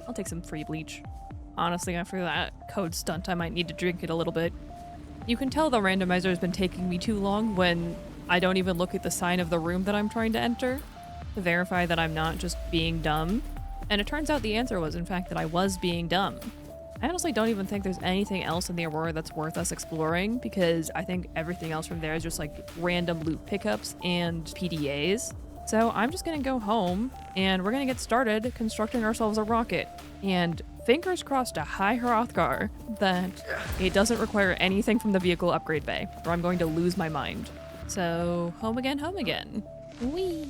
I'll take some free bleach. Honestly, after that code stunt, I might need to drink it a little bit. You can tell the randomizer has been taking me too long when I don't even look at the sign of the room that I'm trying to enter to verify that I'm not just being dumb. And it turns out the answer was, in fact, that I was being dumb. I honestly don't even think there's anything else in the Aurora that's worth us exploring, because I think everything else from there is just like random loot pickups and PDAs. So I'm just gonna go home and we're gonna get started constructing ourselves a rocket. And fingers crossed to High Hrothgar that it doesn't require anything from the vehicle upgrade bay, or I'm going to lose my mind. So home again, home again. Whee!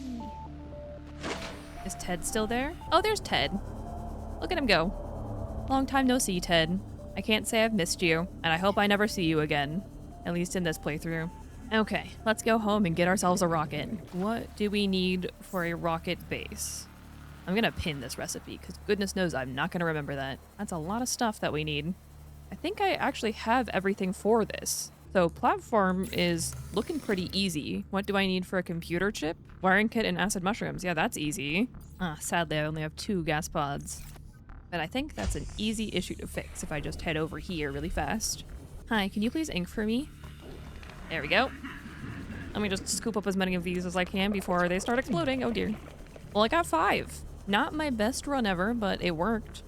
Is Ted still there? Oh, there's Ted. Look at him go. Long time no see, Ted. I can't say I've missed you, and I hope I never see you again. At least in this playthrough. Okay, let's go home and get ourselves a rocket. What do we need for a rocket base? I'm gonna pin this recipe, because goodness knows I'm not gonna remember that. That's a lot of stuff that we need. I think I actually have everything for this. So platform is looking pretty easy. What do I need for a computer chip? Wiring kit and acid mushrooms. Yeah, that's easy. Sadly, I only have 2 gas pods. But I think that's an easy issue to fix if I just head over here really fast. Hi, can you please ink for me? There we go. Let me just scoop up as many of these as I can before they start exploding. Oh dear. Well, I got 5. Not my best run ever, but it worked.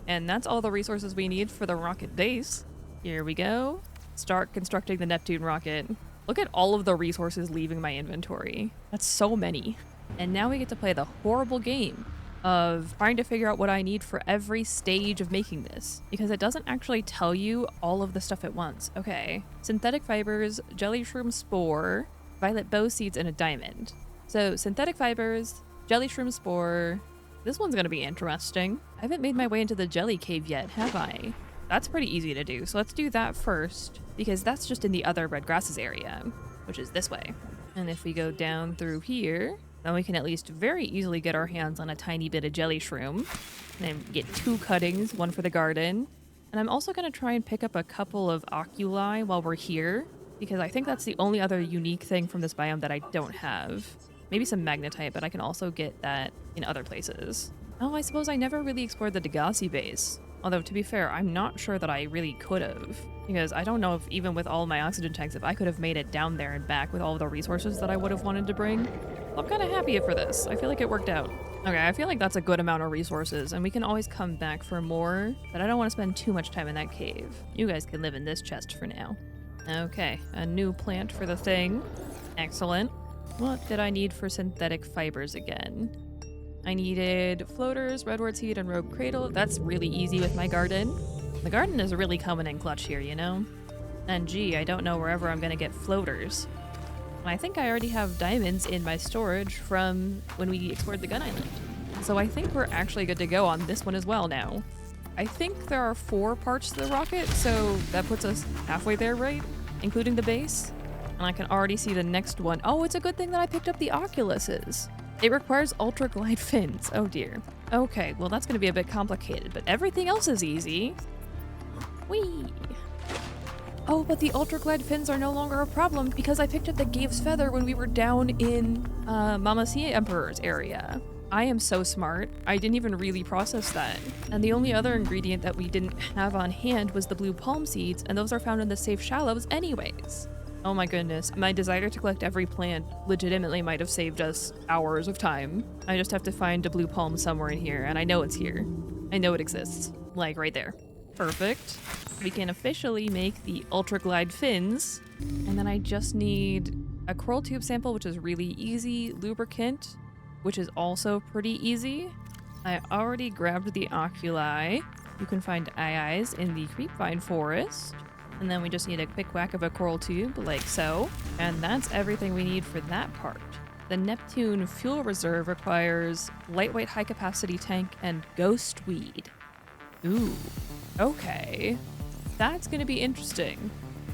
And that's all the resources we need for the rocket base. Here we go. Start constructing the Neptune rocket. Look at all of the resources leaving my inventory. That's so many. And now we get to play the horrible game of trying to figure out what I need for every stage of making this, because it doesn't actually tell you all of the stuff at once. Okay, synthetic fibers, jelly shroom spore, violet bow seeds, and a diamond. So synthetic fibers, jelly shroom spore. This one's gonna be interesting. I haven't made my way into the jelly cave yet, have I? That's pretty easy to do, so let's do that first, because that's just in the other red grasses area, which is this way. And if we go down through here, then we can at least very easily get our hands on a tiny bit of jelly shroom. And then get 2 cuttings, 1 for the garden. And I'm also going to try and pick up a couple of oculi while we're here, because I think that's the only other unique thing from this biome that I don't have. Maybe some magnetite, but I can also get that in other places. Oh, I suppose I never really explored the Degassi base. Although, to be fair, I'm not sure that I really could have, because I don't know if even with all my oxygen tanks, if I could have made it down there and back with all of the resources that I would have wanted to bring. I'm kind of happy for this. I feel like it worked out. Okay, I feel like that's a good amount of resources, and we can always come back for more, but I don't want to spend too much time in that cave. You guys can live in this chest for now. Okay, a new plant for the thing. Excellent. What did I need for synthetic fibers again? I needed floaters, redwood seed, and rogue cradle. That's really easy with my garden. The garden is really coming in clutch here, you know? And gee, I don't know wherever I'm gonna get floaters. I think I already have diamonds in my storage from when we explored the gun island. So I think we're actually good to go on this one as well now. I think there are 4 parts to the rocket, so that puts us halfway there, right? Including the base? And I can already see the next one. Oh, it's a good thing that I picked up the Oculuses. It requires ultra glide fins. Oh dear. Okay, well that's gonna be a bit complicated, but everything else is easy. Whee! Oh, but the ultra glide fins are no longer a problem because I picked up the Gave's Feather when we were down in Mama Sea Emperor's area. I am so smart. I didn't even really process that. And the only other ingredient that we didn't have on hand was the blue palm seeds, and those are found in the safe shallows anyways. Oh my goodness, my desire to collect every plant legitimately might have saved us hours of time. I just have to find a blue palm somewhere in here, and I know it's here. I know it exists. Like right there. Perfect. We can officially make the ultra glide fins, and then I just need a coral tube sample, which is really easy, lubricant, which is also pretty easy. I already grabbed the oculi. You can find eyes in the creepvine forest. And then we just need a quick whack of a coral tube, like so. And that's everything we need for that part. The Neptune fuel reserve requires lightweight high capacity tank and ghost weed. Ooh, okay. That's gonna be interesting.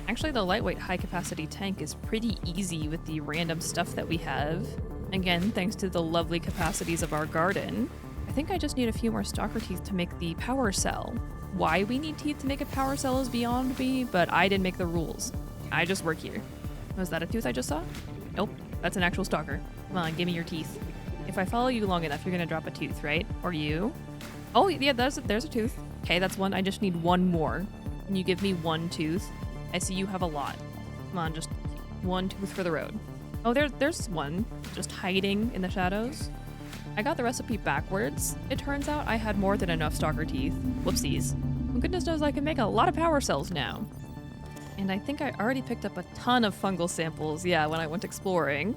Actually, the lightweight high capacity tank is pretty easy with the random stuff that we have. Again, thanks to the lovely capacities of our garden. I think I just need a few more stalker teeth to make the power cell. Why we need teeth to make a power cell is beyond me, but I didn't make the rules. I just work here. Was that a tooth I just saw? Nope, that's an actual stalker. Come on, give me your teeth. If I follow you long enough, you're gonna drop a tooth, right? Or you? Oh, yeah, there's a tooth. Okay, that's one. I just need one more. Can you give me one tooth? I see you have a lot. Come on, just one tooth for the road. Oh, there's one, just hiding in the shadows. I got the recipe backwards. It turns out I had more than enough stalker teeth. Whoopsies. Well, goodness knows I can make a lot of power cells now. And I think I already picked up a ton of fungal samples, yeah, when I went exploring.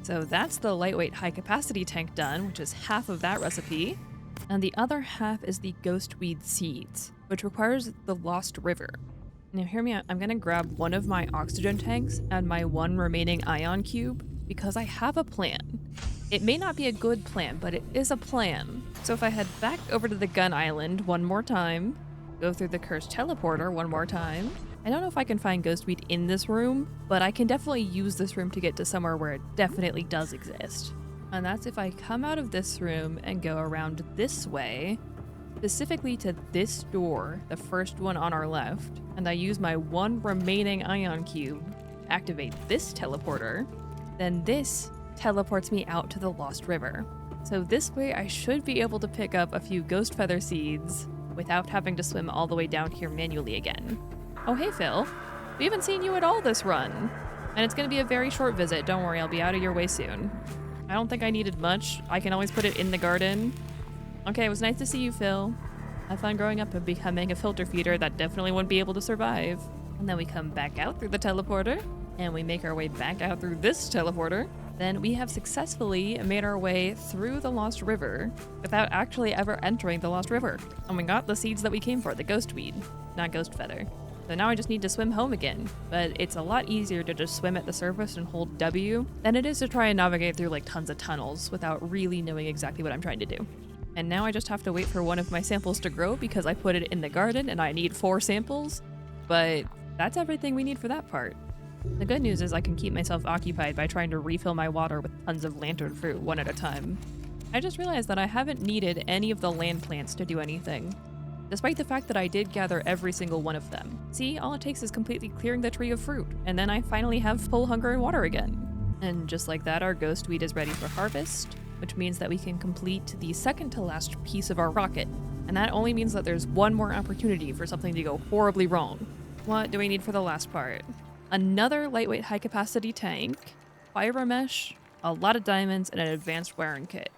So that's the lightweight high capacity tank done, which is half of that recipe. And the other half is the ghost weed seeds, which requires the Lost River. Now hear me out, I'm gonna grab one of my oxygen tanks and my one remaining ion cube because I have a plan. It may not be a good plan, but it is a plan. So if I head back over to the gun island one more time, go through the cursed teleporter one more time. I don't know if I can find ghost weed in this room, but I can definitely use this room to get to somewhere where it definitely does exist. And that's if I come out of this room and go around this way, specifically to this door, the first one on our left, and I use my one remaining ion cube to activate this teleporter, then this teleports me out to the Lost River. So this way I should be able to pick up a few ghost feather seeds without having to swim all the way down here manually again. Oh hey Phil, we haven't seen you at all this run. And it's gonna be a very short visit, don't worry, I'll be out of your way soon. I don't think I needed much, I can always put it in the garden. Okay, it was nice to see you, Phil. Have fun growing up and becoming a filter feeder that definitely wouldn't be able to survive. And then we come back out through the teleporter, and we make our way back out through this teleporter. Then we have successfully made our way through the Lost River without actually ever entering the Lost River. And we got the seeds that we came for, the ghost weed, not ghost feather. So now I just need to swim home again. But it's a lot easier to just swim at the surface and hold W than it is to try and navigate through like tons of tunnels without really knowing exactly what I'm trying to do. And now I just have to wait for one of my samples to grow because I put it in the garden and I need 4 samples. But that's everything we need for that part. The good news is I can keep myself occupied by trying to refill my water with tons of lantern fruit one at a time. I just realized that I haven't needed any of the land plants to do anything, despite the fact that I did gather every single one of them. See, all it takes is completely clearing the tree of fruit, and then I finally have full hunger and water again. And just like that, our ghost weed is ready for harvest, which means that we can complete the second to last piece of our rocket. And that only means that there's one more opportunity for something to go horribly wrong. What do we need for the last part? Another lightweight high capacity tank, fiber mesh, a lot of diamonds, and an advanced wiring kit.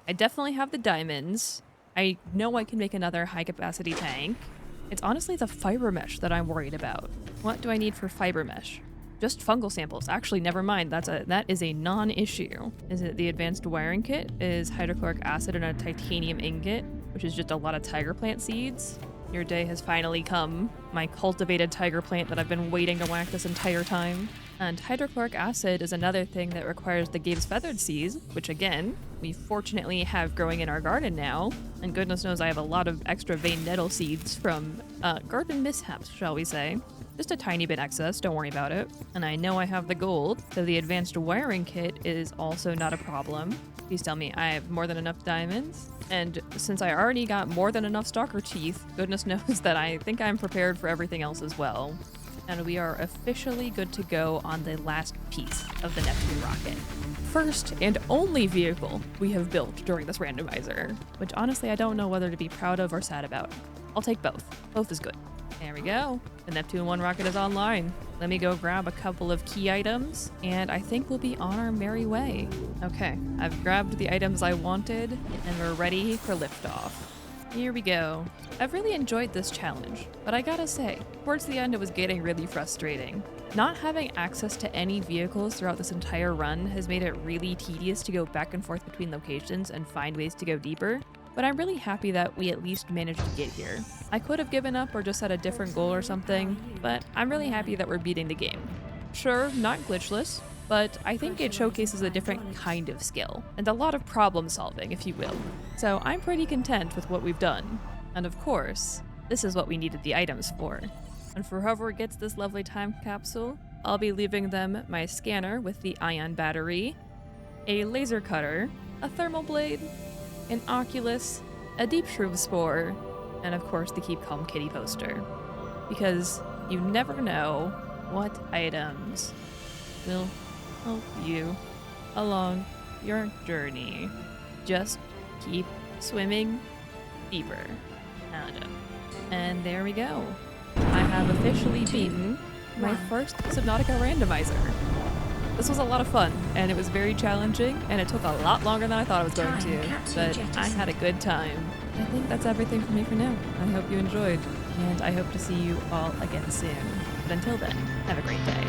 I definitely have the diamonds. I know I can make another high capacity tank. It's honestly the fiber mesh that I'm worried about. What do I need for fiber mesh? Just fungal samples. Actually, never mind. That is a non-issue. Is it the advanced wiring kit? Is hydrochloric acid and a titanium ingot, which is just a lot of tiger plant seeds. Your day has finally come. My cultivated tiger plant that I've been waiting to whack this entire time. And hydrochloric acid is another thing that requires the game's feathered seeds, which again, we fortunately have growing in our garden now. And goodness knows I have a lot of extra vein nettle seeds from garden mishaps, shall we say. Just a tiny bit excess, don't worry about it. And I know I have the gold, so the advanced wiring kit is also not a problem. Please tell me I have more than enough diamonds. And since I already got more than enough stalker teeth, goodness knows that I think I'm prepared for everything else as well. And we are officially good to go on the last piece of the Neptune rocket. First and only vehicle we have built during this randomizer, which honestly I don't know whether to be proud of or sad about. I'll take both. Both is good. There we go. The Neptune 1 rocket is online. Let me go grab a couple of key items, and I think we'll be on our merry way. Okay, I've grabbed the items I wanted, and we're ready for liftoff. Here we go. I've really enjoyed this challenge, but I gotta say, towards the end it was getting really frustrating. Not having access to any vehicles throughout this entire run has made it really tedious to go back and forth between locations and find ways to go deeper, but I'm really happy that we at least managed to get here. I could have given up or just set a different goal or something, but I'm really happy that we're beating the game. Sure, not glitchless, but I think it showcases a different kind of skill, and a lot of problem solving, if you will. So I'm pretty content with what we've done. And of course, this is what we needed the items for. And for whoever gets this lovely time capsule, I'll be leaving them my scanner with the ion battery, a laser cutter, a thermal blade, an oculus, a deep shroom spore, and of course the Keep Calm Kitty poster. Because you never know what items will help you along your journey. Just keep swimming deeper. And there we go. I have officially beaten my first Subnautica randomizer. This was a lot of fun, and it was very challenging, and it took a lot longer than I thought it was going to, but I had a good time. I think that's everything for me for now. I hope you enjoyed, and I hope to see you all again soon. But until then, have a great day.